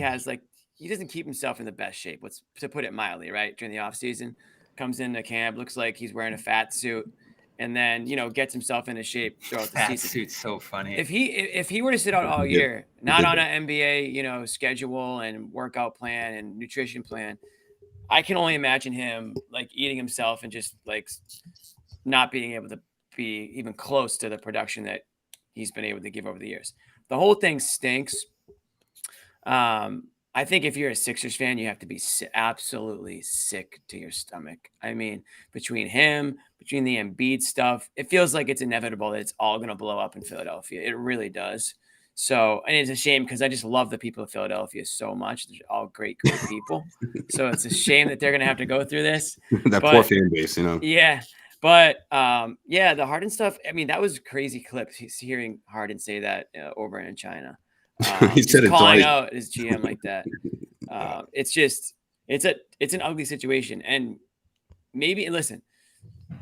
[SPEAKER 1] doesn't keep himself in the best shape. To put it mildly, right? During the offseason, comes into camp, looks like he's wearing a fat suit. And then, gets himself into shape throughout the season.
[SPEAKER 3] Suit's so funny.
[SPEAKER 1] If he were to sit out all year, not on an NBA, schedule and workout plan and nutrition plan, I can only imagine him like eating himself and just like not being able to be even close to the production that he's been able to give over the years. The whole thing stinks. I think if you're a Sixers fan, you have to be absolutely sick to your stomach. I mean, between the Embiid stuff, it feels like it's inevitable that it's all going to blow up in Philadelphia. It really does. So, and it's a shame because I just love the people of Philadelphia so much. They're all great people. So it's a shame that they're going to have to go through this.
[SPEAKER 2] Poor fan base,
[SPEAKER 1] Yeah. But, the Harden stuff, I mean, that was a crazy clip. Hearing Harden say that over in China.
[SPEAKER 2] He said it
[SPEAKER 1] calling
[SPEAKER 2] twice.
[SPEAKER 1] out his GM like that. It's an ugly situation. And maybe, listen,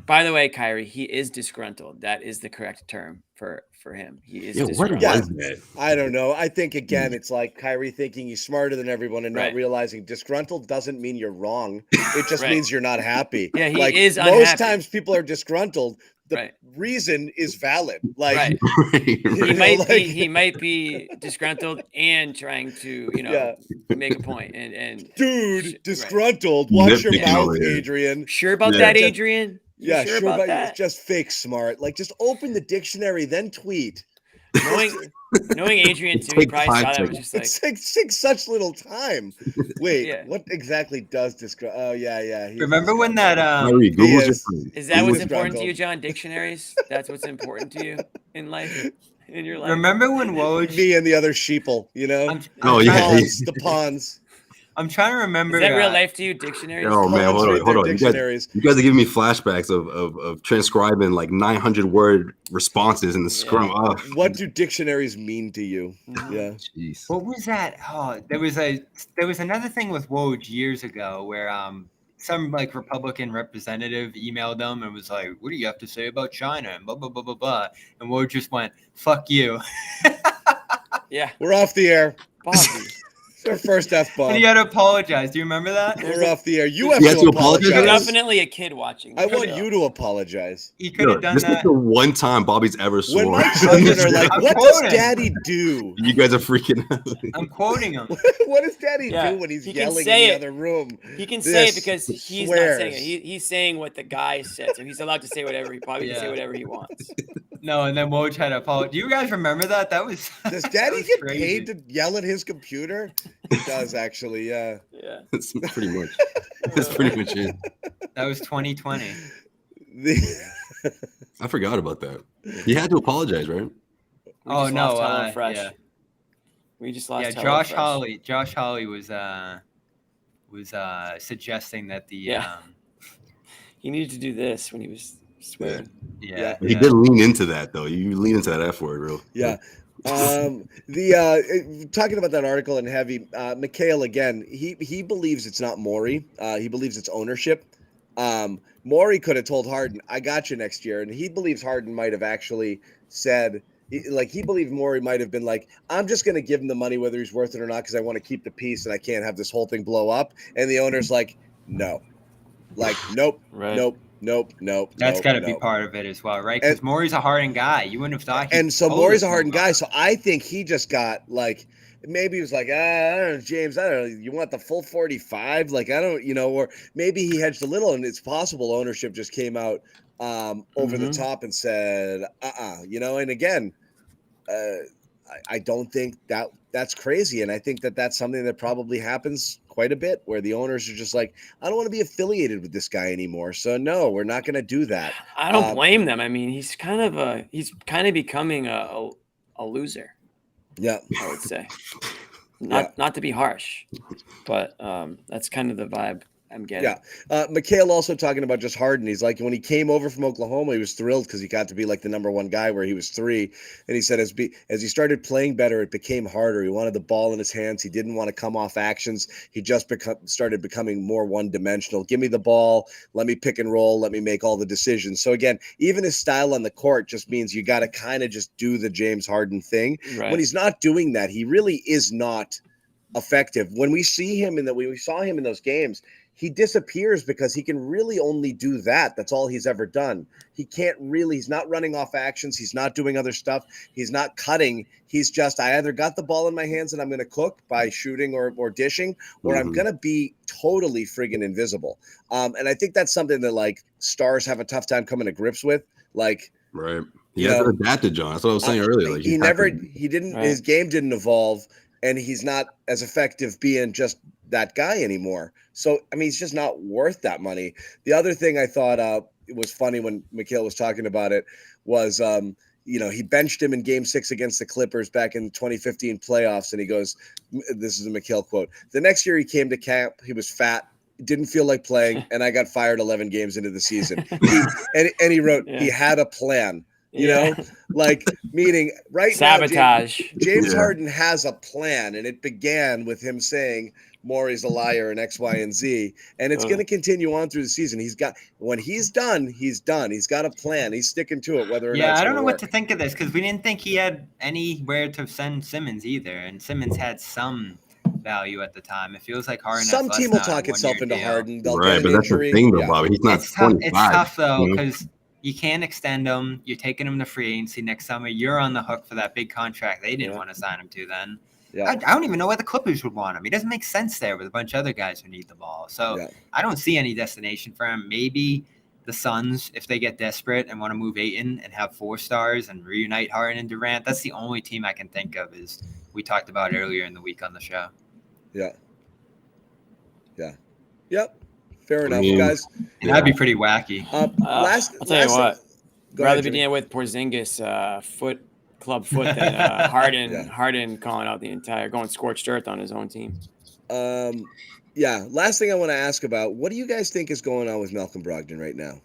[SPEAKER 1] by the way, Kyrie, he is disgruntled. That is the correct term for him. He is disgruntled.
[SPEAKER 2] What was that?
[SPEAKER 5] I don't know. I think, again, it's like Kyrie thinking he's smarter than everyone and not realizing disgruntled doesn't mean you're wrong. It just means you're not happy.
[SPEAKER 1] Yeah, he is unhappy.
[SPEAKER 5] Most times people are disgruntled. The reason is valid. Like
[SPEAKER 1] he might be disgruntled and trying to, make a point. And
[SPEAKER 5] dude, disgruntled. Watch your mouth, Adrian.
[SPEAKER 1] Sure about that, Adrian?
[SPEAKER 5] Yeah, sure about that. It's just fake smart. Like, just open the dictionary, then tweet.
[SPEAKER 1] Knowing Adrian too, he probably saw that was just like
[SPEAKER 5] it takes such little time. Wait, what exactly does disgruntled? Oh yeah.
[SPEAKER 3] Remember when that
[SPEAKER 1] is that what's important to you, John? Dictionaries? That's what's important to you in life, in your life.
[SPEAKER 3] Remember when Woj,
[SPEAKER 5] me and the other sheeple, the pawns.
[SPEAKER 3] I'm trying to remember.
[SPEAKER 1] Is that real life to you, dictionaries?
[SPEAKER 2] Oh man, hold on. You guys are giving me flashbacks of transcribing like 900-word responses in the scrum.
[SPEAKER 5] What do dictionaries mean to you? Yeah.
[SPEAKER 2] Jeez.
[SPEAKER 3] What was that? Oh, there was another thing with Woj years ago where some like Republican representative emailed them and was like, "What do you have to say about China?" and blah blah blah blah blah. And Woj just went, "Fuck you."
[SPEAKER 1] Yeah.
[SPEAKER 5] We're off the air.
[SPEAKER 1] Bobby.
[SPEAKER 5] our first F-bomb.
[SPEAKER 3] And he had to apologize. Do you remember that?
[SPEAKER 5] We're off the air. You have
[SPEAKER 2] You had
[SPEAKER 5] to
[SPEAKER 2] to apologize?
[SPEAKER 5] apologize.
[SPEAKER 1] You're definitely a kid watching.
[SPEAKER 5] I want you to apologize.
[SPEAKER 3] He could have done
[SPEAKER 2] this
[SPEAKER 3] that.
[SPEAKER 2] is the one time Bobby's ever sworn.
[SPEAKER 5] When my children are like,
[SPEAKER 3] I'm
[SPEAKER 5] what does
[SPEAKER 3] quoting.
[SPEAKER 5] Daddy do?
[SPEAKER 2] You guys are freaking out.
[SPEAKER 3] I'm quoting him.
[SPEAKER 5] What does Daddy
[SPEAKER 1] Yeah,
[SPEAKER 5] do when he's
[SPEAKER 1] he can
[SPEAKER 5] yelling in
[SPEAKER 1] say
[SPEAKER 5] the
[SPEAKER 1] it.
[SPEAKER 5] other room?
[SPEAKER 1] He can say it
[SPEAKER 5] This
[SPEAKER 1] because he's
[SPEAKER 5] swears.
[SPEAKER 1] not saying it. He's saying what the guy said, so he's allowed to say whatever. He probably can say whatever he wants.
[SPEAKER 3] No, and then Woj had to apologize. Do you guys remember that? That was.
[SPEAKER 5] Does
[SPEAKER 3] that
[SPEAKER 5] Daddy
[SPEAKER 3] was
[SPEAKER 5] get
[SPEAKER 3] crazy.
[SPEAKER 5] paid to yell at his computer? He does actually, yeah.
[SPEAKER 1] Yeah.
[SPEAKER 2] That's pretty much. That's pretty much it.
[SPEAKER 3] That was 2020.
[SPEAKER 2] I forgot about that. You had to apologize, right?
[SPEAKER 1] We
[SPEAKER 3] Oh,
[SPEAKER 1] just
[SPEAKER 3] no,
[SPEAKER 1] lost HelloFresh.
[SPEAKER 3] yeah.
[SPEAKER 1] We just lost.
[SPEAKER 3] Yeah,
[SPEAKER 1] HelloFresh.
[SPEAKER 3] Josh Hawley was suggesting that the
[SPEAKER 1] Yeah. He needed to do this when he was swearing.
[SPEAKER 3] yeah.
[SPEAKER 2] He did lean into that though. You lean into that F word, real.
[SPEAKER 5] Yeah. Talking about that article in Heavy, Mikhail again, he believes it's not Morey. He believes it's ownership. Morey could have told Harden, I got you next year. And he believes Harden might have actually said, he believed Morey might have been like, I'm just going to give him the money whether he's worth it or not because I want to keep the peace and I can't have this whole thing blow up. And the owner's like, no. Like, nope,
[SPEAKER 1] Right.
[SPEAKER 5] nope.
[SPEAKER 3] That's got to be part of it as well, right? Because Morey's a Harden guy. You wouldn't have thought.
[SPEAKER 5] And so Morey's a Harden guy. So I think he just got like, maybe he was like, I don't know, James, I don't know. You want the full 45? Like, I don't, or maybe he hedged a little and it's possible ownership just came out over the top and said, and again, I don't think that's crazy. And I think that's something that probably happens quite a bit where the owners are just like, I don't want to be affiliated with this guy anymore. So no, we're not going to do that.
[SPEAKER 1] I don't blame them. I mean, he's kind of becoming a loser.
[SPEAKER 5] Yeah,
[SPEAKER 1] I would say. Not to be harsh, but that's kind of the vibe I'm getting.
[SPEAKER 5] Yeah. Mikhail also talking about just Harden. He's like, when he came over from Oklahoma, he was thrilled because he got to be like the number one guy where he was 3. And he said as he started playing better, it became harder. He wanted the ball in his hands. He didn't want to come off actions. He just started becoming more one-dimensional. Give me the ball. Let me pick and roll. Let me make all the decisions. So again, even his style on the court just means you got to kind of just do the James Harden thing. Right. When he's not doing that, he really is not effective. When we see him when we saw him in those games, he disappears because he can really only do that. That's all he's ever done. He's not running off actions. He's not doing other stuff. He's not cutting. He's just, I either got the ball in my hands and I'm going to cook by shooting or dishing, or I'm going to be totally friggin' invisible. And I think that's something that like stars have a tough time coming to grips with. Like,
[SPEAKER 2] right. He hasn't adapted, John. That's what I was saying earlier. Like his game didn't evolve and he's not as effective being just that guy anymore. So, I mean, he's just not worth that money. The other thing I thought it was funny when Mikhail was talking about it was, he benched him in Game 6 against the Clippers back in 2015 playoffs. And he goes, this is a Mikhail quote. The next year he came to camp, he was fat, didn't feel like playing, and I got fired 11 games into the season. He wrote, he had a plan. Like meaning right
[SPEAKER 1] sabotage.
[SPEAKER 5] Now, James Harden has a plan, and it began with him saying Morey's a liar and X, Y, and Z, and it's going to continue on through the season. When he's done. He's got a plan. He's sticking to it. Whether or not
[SPEAKER 3] I don't know what to think of this because we didn't think he had anywhere to send Simmons either, and Simmons had some value at the time. It feels like Harden.
[SPEAKER 5] Some team will talk itself into Harden. They'll
[SPEAKER 2] right,
[SPEAKER 5] get
[SPEAKER 2] but
[SPEAKER 5] an
[SPEAKER 2] that's
[SPEAKER 5] injury.
[SPEAKER 2] The thing, though, Bobby. He's not.
[SPEAKER 3] It's tough though because. You can't extend him. You're taking him to free agency next summer. You're on the hook for that big contract they didn't want to sign him to then. Yeah. I don't even know why the Clippers would want him. He doesn't make sense there with a bunch of other guys who need the ball. So I don't see any destination for him. Maybe the Suns, if they get desperate and want to move Ayton and have 4 stars and reunite Harden and Durant. That's the only team I can think of is we talked about earlier in the week on the show.
[SPEAKER 5] Yeah. Yep. Fair enough, guys.
[SPEAKER 3] That'd be pretty wacky.
[SPEAKER 1] I'll tell you what. Rather be dealing with Porzingis club foot than Harden calling out the entire going scorched earth on his own team.
[SPEAKER 5] Last thing I want to ask about, what do you guys think is going on with Malcolm Brogdon right now?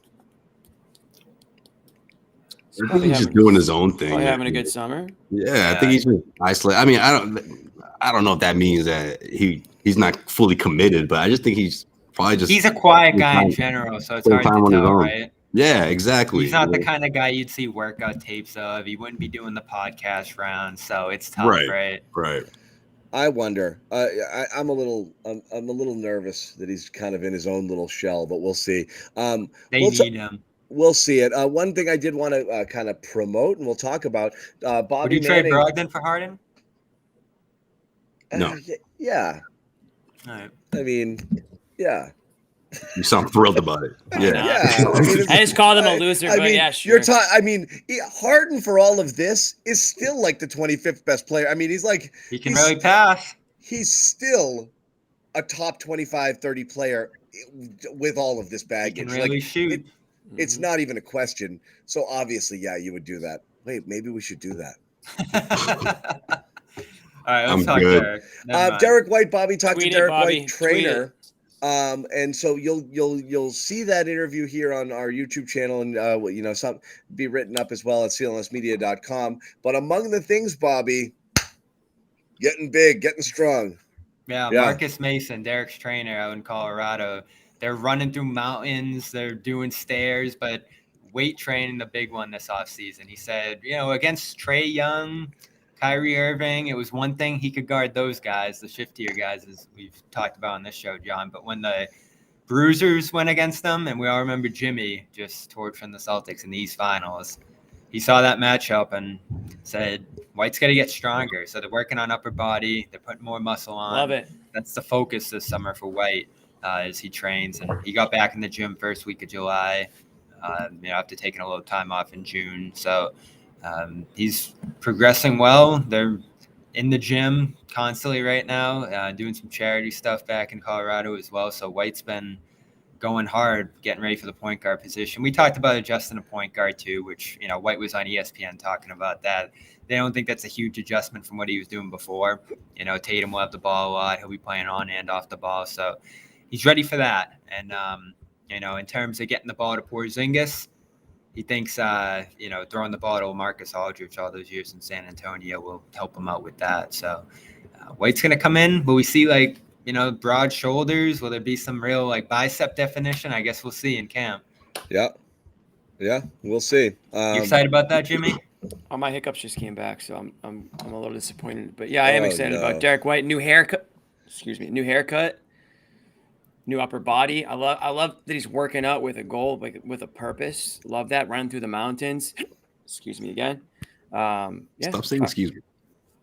[SPEAKER 2] I think he's just doing his own thing.
[SPEAKER 1] Probably having a good summer.
[SPEAKER 2] Yeah, I think he's just isolated. I mean, I don't know if that means that he's not fully committed, but I just think he's probably just.
[SPEAKER 3] He's a quiet guy in general, so it's hard to tell, right?
[SPEAKER 2] Yeah, exactly.
[SPEAKER 3] He's not the kind of guy you'd see workout tapes of. He wouldn't be doing the podcast rounds, so it's tough, right?
[SPEAKER 2] Right.
[SPEAKER 5] I wonder. I'm a little nervous that he's kind of in his own little shell, but we'll see.
[SPEAKER 3] They need him.
[SPEAKER 5] We'll see it. One thing I did want to kind of promote, and we'll talk about Bobby
[SPEAKER 3] Would you
[SPEAKER 5] Manning.
[SPEAKER 3] trade Brogdon for Harden?
[SPEAKER 2] No.
[SPEAKER 5] Yeah.
[SPEAKER 3] All right.
[SPEAKER 5] I mean, yeah.
[SPEAKER 2] You sound thrilled about it. Yeah.
[SPEAKER 1] I just called him a loser, but
[SPEAKER 5] mean,
[SPEAKER 1] yeah, sure.
[SPEAKER 5] Harden for all of this is still like the 25th best player. I mean, he
[SPEAKER 3] can really pass.
[SPEAKER 5] He's still a top 25, 30 player with all of this baggage.
[SPEAKER 3] He can really shoot.
[SPEAKER 5] It's not even a question. So obviously, yeah, you would do that. Wait, maybe we should do that.
[SPEAKER 3] All right, let's talk Derrick.
[SPEAKER 5] Derrick White, Bobby talked to Derrick
[SPEAKER 1] Bobby.
[SPEAKER 5] White, trainer. And so you'll see that interview here on our YouTube channel, and some be written up as well at clnsmedia.com. But among the things, Bobby, getting big, getting strong.
[SPEAKER 3] Yeah, Marcus Mason, Derrick's trainer out in Colorado. They're running through mountains, they're doing stairs, but weight training the big one this offseason. He said, against Trae Young, Kyrie Irving, it was one thing he could guard those guys, the shiftier guys, as we've talked about on this show, John. But when the bruisers went against them, and we all remember Jimmy just torching the Celtics in the East Finals, he saw that matchup and said, White's got to get stronger. So they're working on upper body. They're putting more muscle on.
[SPEAKER 1] Love it.
[SPEAKER 3] That's the focus this summer for White as he trains. And he got back in the gym first week of July, after taking a little time off in June. So he's progressing well. They're in the gym constantly right now, doing some charity stuff back in Colorado as well. So White's been going hard, getting ready for the point guard position. We talked about adjusting a point guard too, which, White was on ESPN talking about that. They don't think that's a huge adjustment from what he was doing before. Tatum will have the ball a lot. He'll be playing on and off the ball. So he's ready for that. And, in terms of getting the ball to Porzingis, he thinks, throwing the ball to Marcus Aldridge all those years in San Antonio will help him out with that. So White's going to come in. Will we see, broad shoulders? Will there be some real, bicep definition? I guess we'll see in camp.
[SPEAKER 5] Yeah, we'll see.
[SPEAKER 3] You excited about that, Jimmy?
[SPEAKER 1] Oh, my hiccups just came back, so I'm a little disappointed. But, yeah, I am excited about Derrick White. New haircut. New upper body. I love that he's working out with a goal, with a purpose. Love that. Running through the mountains. Excuse me again.
[SPEAKER 2] Stop saying excuse me.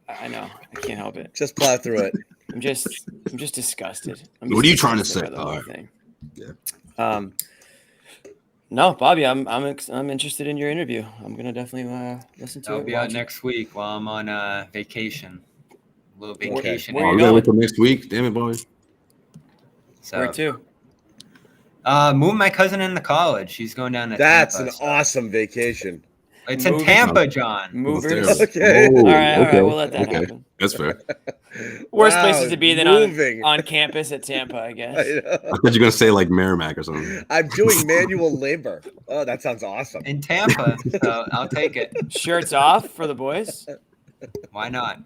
[SPEAKER 1] I know. I can't help it.
[SPEAKER 5] Just plow through it.
[SPEAKER 1] I'm just disgusted.
[SPEAKER 2] What are you trying to say?
[SPEAKER 1] Thing. Yeah. No, Bobby, I'm interested in your interview. I'm gonna definitely listen to it.
[SPEAKER 3] I'll be out next week while I'm on vacation. A little vacation.
[SPEAKER 1] Where are you
[SPEAKER 2] we
[SPEAKER 1] going?
[SPEAKER 2] gotta wait till next week. Damn it, boy.
[SPEAKER 3] So,
[SPEAKER 1] where to?
[SPEAKER 3] Moving my cousin into college. She's going down to
[SPEAKER 5] That's
[SPEAKER 3] Tampa,
[SPEAKER 5] an awesome vacation.
[SPEAKER 3] It's in Tampa, John.
[SPEAKER 1] Movers.
[SPEAKER 5] Okay.
[SPEAKER 1] All right. We'll let that happen.
[SPEAKER 2] That's fair.
[SPEAKER 1] Worst places to be than on campus at Tampa, I guess.
[SPEAKER 2] I thought you were gonna say Merrimack or something.
[SPEAKER 5] I'm doing manual labor. Oh, that sounds awesome.
[SPEAKER 3] In Tampa, so I'll take it.
[SPEAKER 1] Shirts off for the boys.
[SPEAKER 3] Why not?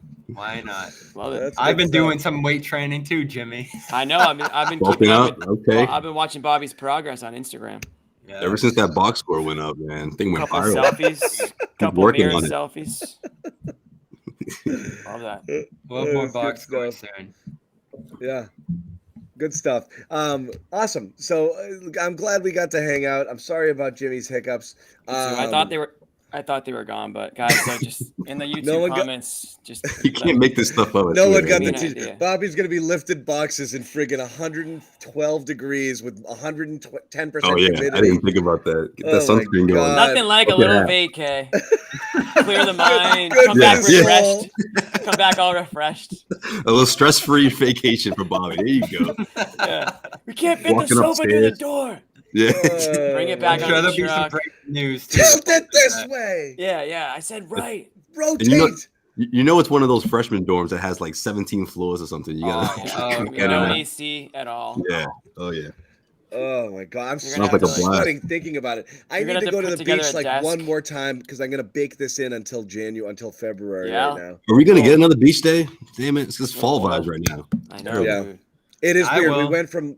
[SPEAKER 1] Love it.
[SPEAKER 3] I've been doing some weight training too, Jimmy.
[SPEAKER 1] I know. I've been keeping up.
[SPEAKER 2] Okay.
[SPEAKER 1] I've been watching Bobby's progress on Instagram.
[SPEAKER 3] Yeah.
[SPEAKER 2] Ever since that box score went up, man, thing went
[SPEAKER 1] Couple
[SPEAKER 2] viral.
[SPEAKER 1] selfies, couple mirror selfies. Love that.
[SPEAKER 3] We'll have more box scores soon.
[SPEAKER 5] Yeah. Good stuff. Awesome. So I'm glad we got to hang out. I'm sorry about Jimmy's hiccups.
[SPEAKER 1] I thought they were gone, but guys, just in the YouTube comments,
[SPEAKER 2] you can't make this stuff up.
[SPEAKER 5] No one got the teacher. Bobby's going to be lifted boxes in friggin' 112 degrees with 110%
[SPEAKER 2] Oh yeah,
[SPEAKER 5] humidity.
[SPEAKER 2] I didn't think about that. Get that sunscreen going.
[SPEAKER 1] Nothing like a little vacay. Clear the mind. Come back refreshed. Come back all refreshed.
[SPEAKER 2] A little stress-free vacation for Bobby. There you go.
[SPEAKER 1] Yeah. We can't fit the sofa through the door.
[SPEAKER 2] Yeah.
[SPEAKER 1] Bring it back on the
[SPEAKER 3] there'll be some
[SPEAKER 1] truck.
[SPEAKER 3] breaking news too.
[SPEAKER 5] Tilt it this way.
[SPEAKER 1] Yeah. I said right.
[SPEAKER 5] Rotate.
[SPEAKER 2] You know it's one of those freshman dorms that has 17 floors or something. You gotta
[SPEAKER 1] no AC at all.
[SPEAKER 2] Yeah. Oh yeah.
[SPEAKER 5] Oh my God, I'm
[SPEAKER 2] sweating
[SPEAKER 5] thinking about it. I need to go to the beach one more time because I'm gonna bake this in until February right now.
[SPEAKER 2] Are we gonna get another beach day? Damn it, it's just fall vibes right now.
[SPEAKER 1] I know.
[SPEAKER 5] Yeah, it is weird. We went from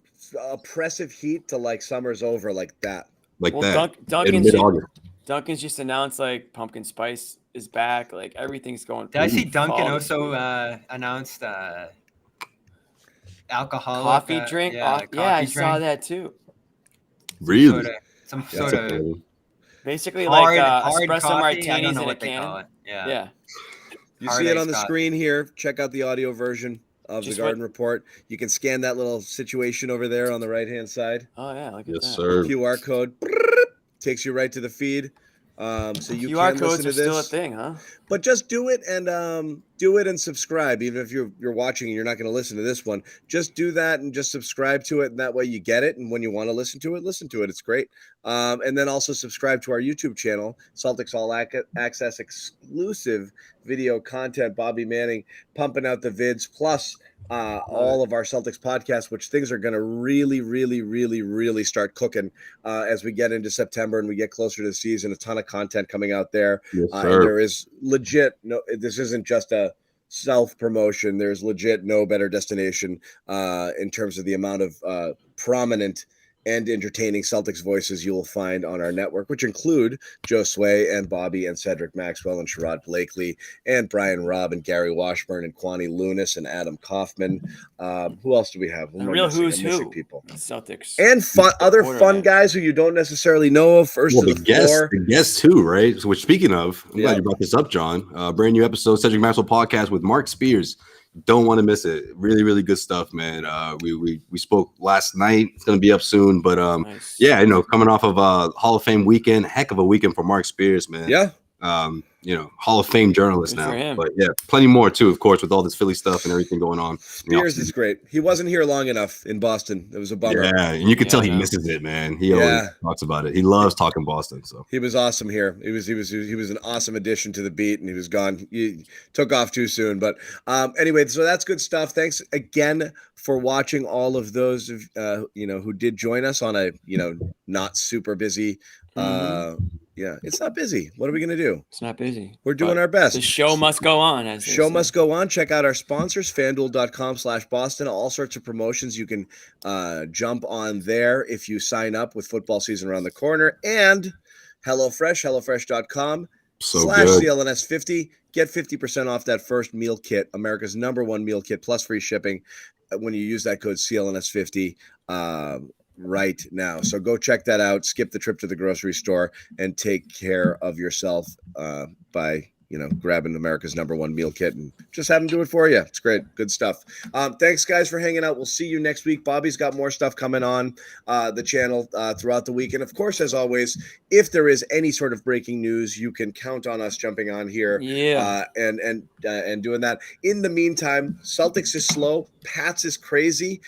[SPEAKER 5] oppressive heat to summer's over like that.
[SPEAKER 2] Duncan's
[SPEAKER 5] in mid-August.
[SPEAKER 1] Duncan's just announced pumpkin spice is back. Like everything's going.
[SPEAKER 3] Did I see Duncan
[SPEAKER 1] flawlessly.
[SPEAKER 3] also announced alcoholic
[SPEAKER 1] coffee drink?
[SPEAKER 3] Yeah,
[SPEAKER 1] I saw that too.
[SPEAKER 2] Really?
[SPEAKER 3] Some sort of
[SPEAKER 1] basically
[SPEAKER 3] hard,
[SPEAKER 1] like
[SPEAKER 3] hard
[SPEAKER 1] espresso
[SPEAKER 3] coffee.
[SPEAKER 1] martinis
[SPEAKER 3] I don't know
[SPEAKER 1] in a
[SPEAKER 3] what they
[SPEAKER 1] can.
[SPEAKER 3] call it. Yeah.
[SPEAKER 1] Yeah.
[SPEAKER 5] You
[SPEAKER 3] Hard
[SPEAKER 5] see it
[SPEAKER 3] iced
[SPEAKER 5] on the
[SPEAKER 3] coffee.
[SPEAKER 5] screen here. Check out the audio version of
[SPEAKER 1] Just
[SPEAKER 5] the Garden Report. You can scan that little situation over there on the right-hand side.
[SPEAKER 1] Oh yeah, look at
[SPEAKER 2] Yes,
[SPEAKER 1] that.
[SPEAKER 2] sir.
[SPEAKER 5] QR code takes you right to the feed. So you
[SPEAKER 1] QR
[SPEAKER 5] can
[SPEAKER 1] codes
[SPEAKER 5] listen to
[SPEAKER 1] are still a
[SPEAKER 5] this.
[SPEAKER 1] thing, huh?
[SPEAKER 5] But just do it and subscribe. Even if you're watching and you're not going to listen to this one, just do that and just subscribe to it, and that way you get it. And when you want to listen to it. It's great. And then also subscribe to our YouTube channel, Celtics All Access exclusive video content. Bobby Manning pumping out the vids, plus all of our Celtics podcasts, which things are going to really, really, really, really start cooking as we get into September and we get closer to the season. A ton of content coming out there.
[SPEAKER 2] Yes,
[SPEAKER 5] And there is legit this isn't just a self-promotion. There's legit no better destination in terms of the amount of prominent and entertaining Celtics voices you will find on our network, which include Joe Sway and Bobby and Cedric Maxwell and Sherrod Blakely and Brian Robb and Gary Washburn and Kwani Lunis and Adam Kaufman. Who else do we have?
[SPEAKER 1] The real who's who.
[SPEAKER 5] People.
[SPEAKER 1] Celtics.
[SPEAKER 5] And other fun guys who you don't necessarily know of. First to the floor.
[SPEAKER 2] The guests too, right? So, which speaking of, I'm glad you brought this up, John. Brand new episode, Cedric Maxwell podcast with Mark Spears. Don't want to miss it. Really, really good stuff, man. We spoke last night. It's gonna be up soon, but
[SPEAKER 1] nice.
[SPEAKER 2] Yeah, coming off of Hall of Fame weekend, heck of a weekend for Mark Spears, man.
[SPEAKER 5] Yeah.
[SPEAKER 2] Hall of Fame journalist
[SPEAKER 1] Good
[SPEAKER 2] now. But yeah, plenty more too, of course, with all this Philly stuff and everything going on.
[SPEAKER 5] Spears is great. He wasn't here long enough in Boston. It was a bummer.
[SPEAKER 2] Yeah, and you can tell he misses it, man. He always talks about it. He loves talking Boston. So
[SPEAKER 5] he was awesome here. He was an awesome addition to the beat, and he was gone. He took off too soon. But anyway, so that's good stuff. Thanks again for watching all of those who did join us on a not super busy. Yeah, it's not busy. What are we going to do?
[SPEAKER 1] It's not busy.
[SPEAKER 5] We're doing our best.
[SPEAKER 1] The show must go on.
[SPEAKER 5] Show must go on. Check out our sponsors, FanDuel.com/Boston. All sorts of promotions. You can jump on there if you sign up with football season around the corner. And HelloFresh, HelloFresh.com/CLNS50. Get 50% off that first meal kit, America's #1 meal kit, plus free shipping when you use that code CLNS50. Right now. So go check that out. Skip the trip to the grocery store and take care of yourself by grabbing America's #1 meal kit and just have them do it for you. It's great. Good stuff. Thanks guys for hanging out. We'll see you next week. Bobby's got more stuff coming on the channel throughout the week. And of course, as always, if there is any sort of breaking news, you can count on us jumping on here and doing that. In the meantime, Celtics is slow. Pats is crazy.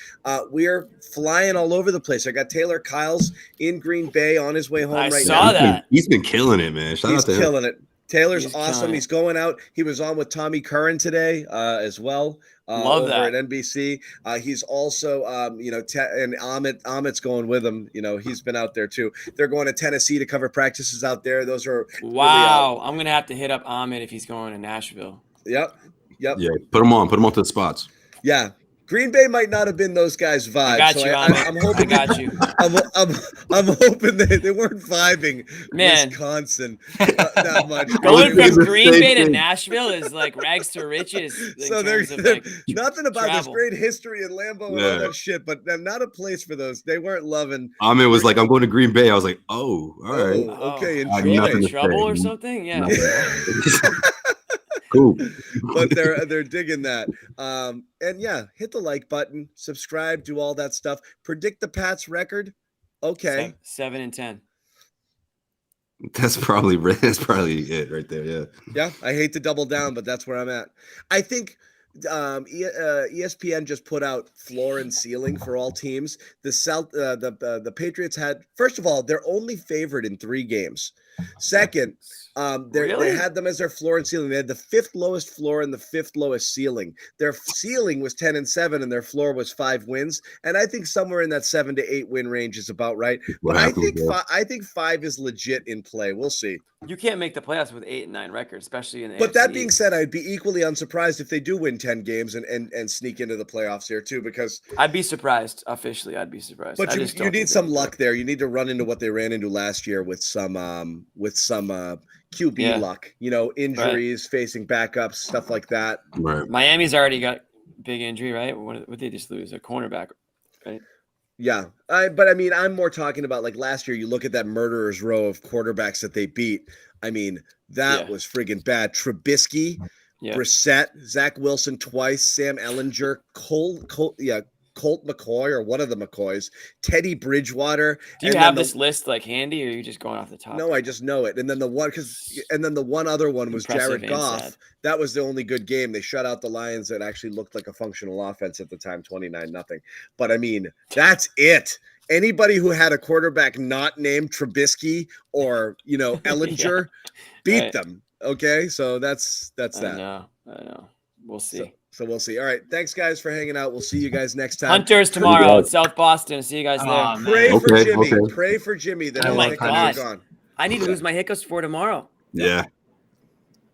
[SPEAKER 5] We're flying all over the place. I got Taylor Kyles in Green Bay on his way home right now.
[SPEAKER 1] I saw that.
[SPEAKER 2] He's been killing it, man.
[SPEAKER 5] He's killing it. Taylor's awesome. He's going out. He was on with Tommy Curran today as well.
[SPEAKER 1] Love
[SPEAKER 5] over
[SPEAKER 1] that.
[SPEAKER 5] at NBC. He's also, and Amit's going with him. He's been out there too. They're going to Tennessee to cover practices out there. Those are
[SPEAKER 1] wow.
[SPEAKER 5] Really
[SPEAKER 1] I'm gonna have to hit up Amit if he's going to Nashville.
[SPEAKER 5] Yep.
[SPEAKER 2] Yeah, put him on to the spots.
[SPEAKER 5] Yeah. Green Bay might not have been those guys' vibes.
[SPEAKER 1] I got you.
[SPEAKER 5] I'm hoping.
[SPEAKER 1] I got you.
[SPEAKER 5] I'm hoping they weren't vibing.
[SPEAKER 1] Man.
[SPEAKER 5] Wisconsin that much.
[SPEAKER 1] Going from Green Bay to Nashville is like rags to riches.
[SPEAKER 5] So there's nothing about this great history in Lambeau and all that shit, but not a place for those. They weren't loving.
[SPEAKER 2] Amit was like, "I'm going to Green Bay." I was like, "Oh, all right,
[SPEAKER 5] okay."
[SPEAKER 1] Enjoy. Trouble or something? Yeah.
[SPEAKER 2] Cool.
[SPEAKER 5] But they're digging that. And yeah, hit the like button, subscribe, do all that stuff. Predict the Pats record. Okay.
[SPEAKER 1] 7-10.
[SPEAKER 2] That's probably it right there. Yeah.
[SPEAKER 5] Yeah. I hate to double down, but that's where I'm at. I think ESPN just put out floor and ceiling for all teams. The Patriots had, first of all, they're only favored in 3 games. Second, they had them as their floor and ceiling. They had the 5th lowest floor and the 5th lowest ceiling. Their ceiling was 10-7 and their floor was 5 wins. And I think somewhere in that 7 to 8 win range is about right. But I think 5 is legit in play. We'll see.
[SPEAKER 1] You can't make the playoffs with 8-9 records, especially in the
[SPEAKER 5] But
[SPEAKER 1] AFC
[SPEAKER 5] that being said, I'd be equally unsurprised if they do win 10 games and sneak into the playoffs here too, because
[SPEAKER 1] I'd be surprised. Officially, I'd be surprised.
[SPEAKER 5] But you need some luck there. You need to run into what they ran into last year with some with some QB luck, injuries, facing backups, stuff like that.
[SPEAKER 2] Right.
[SPEAKER 1] Miami's already got big injury, right? What did they just lose? A cornerback, right?
[SPEAKER 5] Yeah. But I mean, I'm more talking about like last year, you look at that murderer's row of quarterbacks that they beat. I mean, that was friggin' bad. Trubisky, Brissett, Zach Wilson twice, Sam Ellinger, Colt McCoy or one of the McCoys, Teddy Bridgewater.
[SPEAKER 1] Do you have this list like handy, or are you just going off the top?
[SPEAKER 5] No, I just know it. And then the one other one was Jared Goff. That was the only good game. They shut out the Lions that actually looked like a functional offense at the time, 29-0. But I mean, that's it. Anybody who had a quarterback not named Trubisky or Ellinger beat them. Okay, so that's that.
[SPEAKER 1] I know. We'll see.
[SPEAKER 5] So we'll see. All right. Thanks, guys, for hanging out. We'll see you guys next time.
[SPEAKER 1] Hunters tomorrow in South Boston. See you guys there.
[SPEAKER 5] Pray for Jimmy. Pray for Jimmy.
[SPEAKER 1] Oh my God. Gone. I need to lose my hiccups for tomorrow.
[SPEAKER 2] Yeah.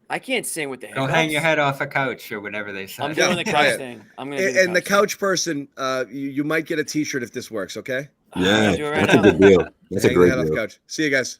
[SPEAKER 1] I can't sing with the hiccups.
[SPEAKER 3] Go hang your head off a couch or whatever they say.
[SPEAKER 1] I'm doing the couch thing. I'm gonna.
[SPEAKER 5] And the couch person, you might get a T-shirt if this works. Okay.
[SPEAKER 2] Yeah, that's a good deal. That's a great deal.
[SPEAKER 5] See you guys.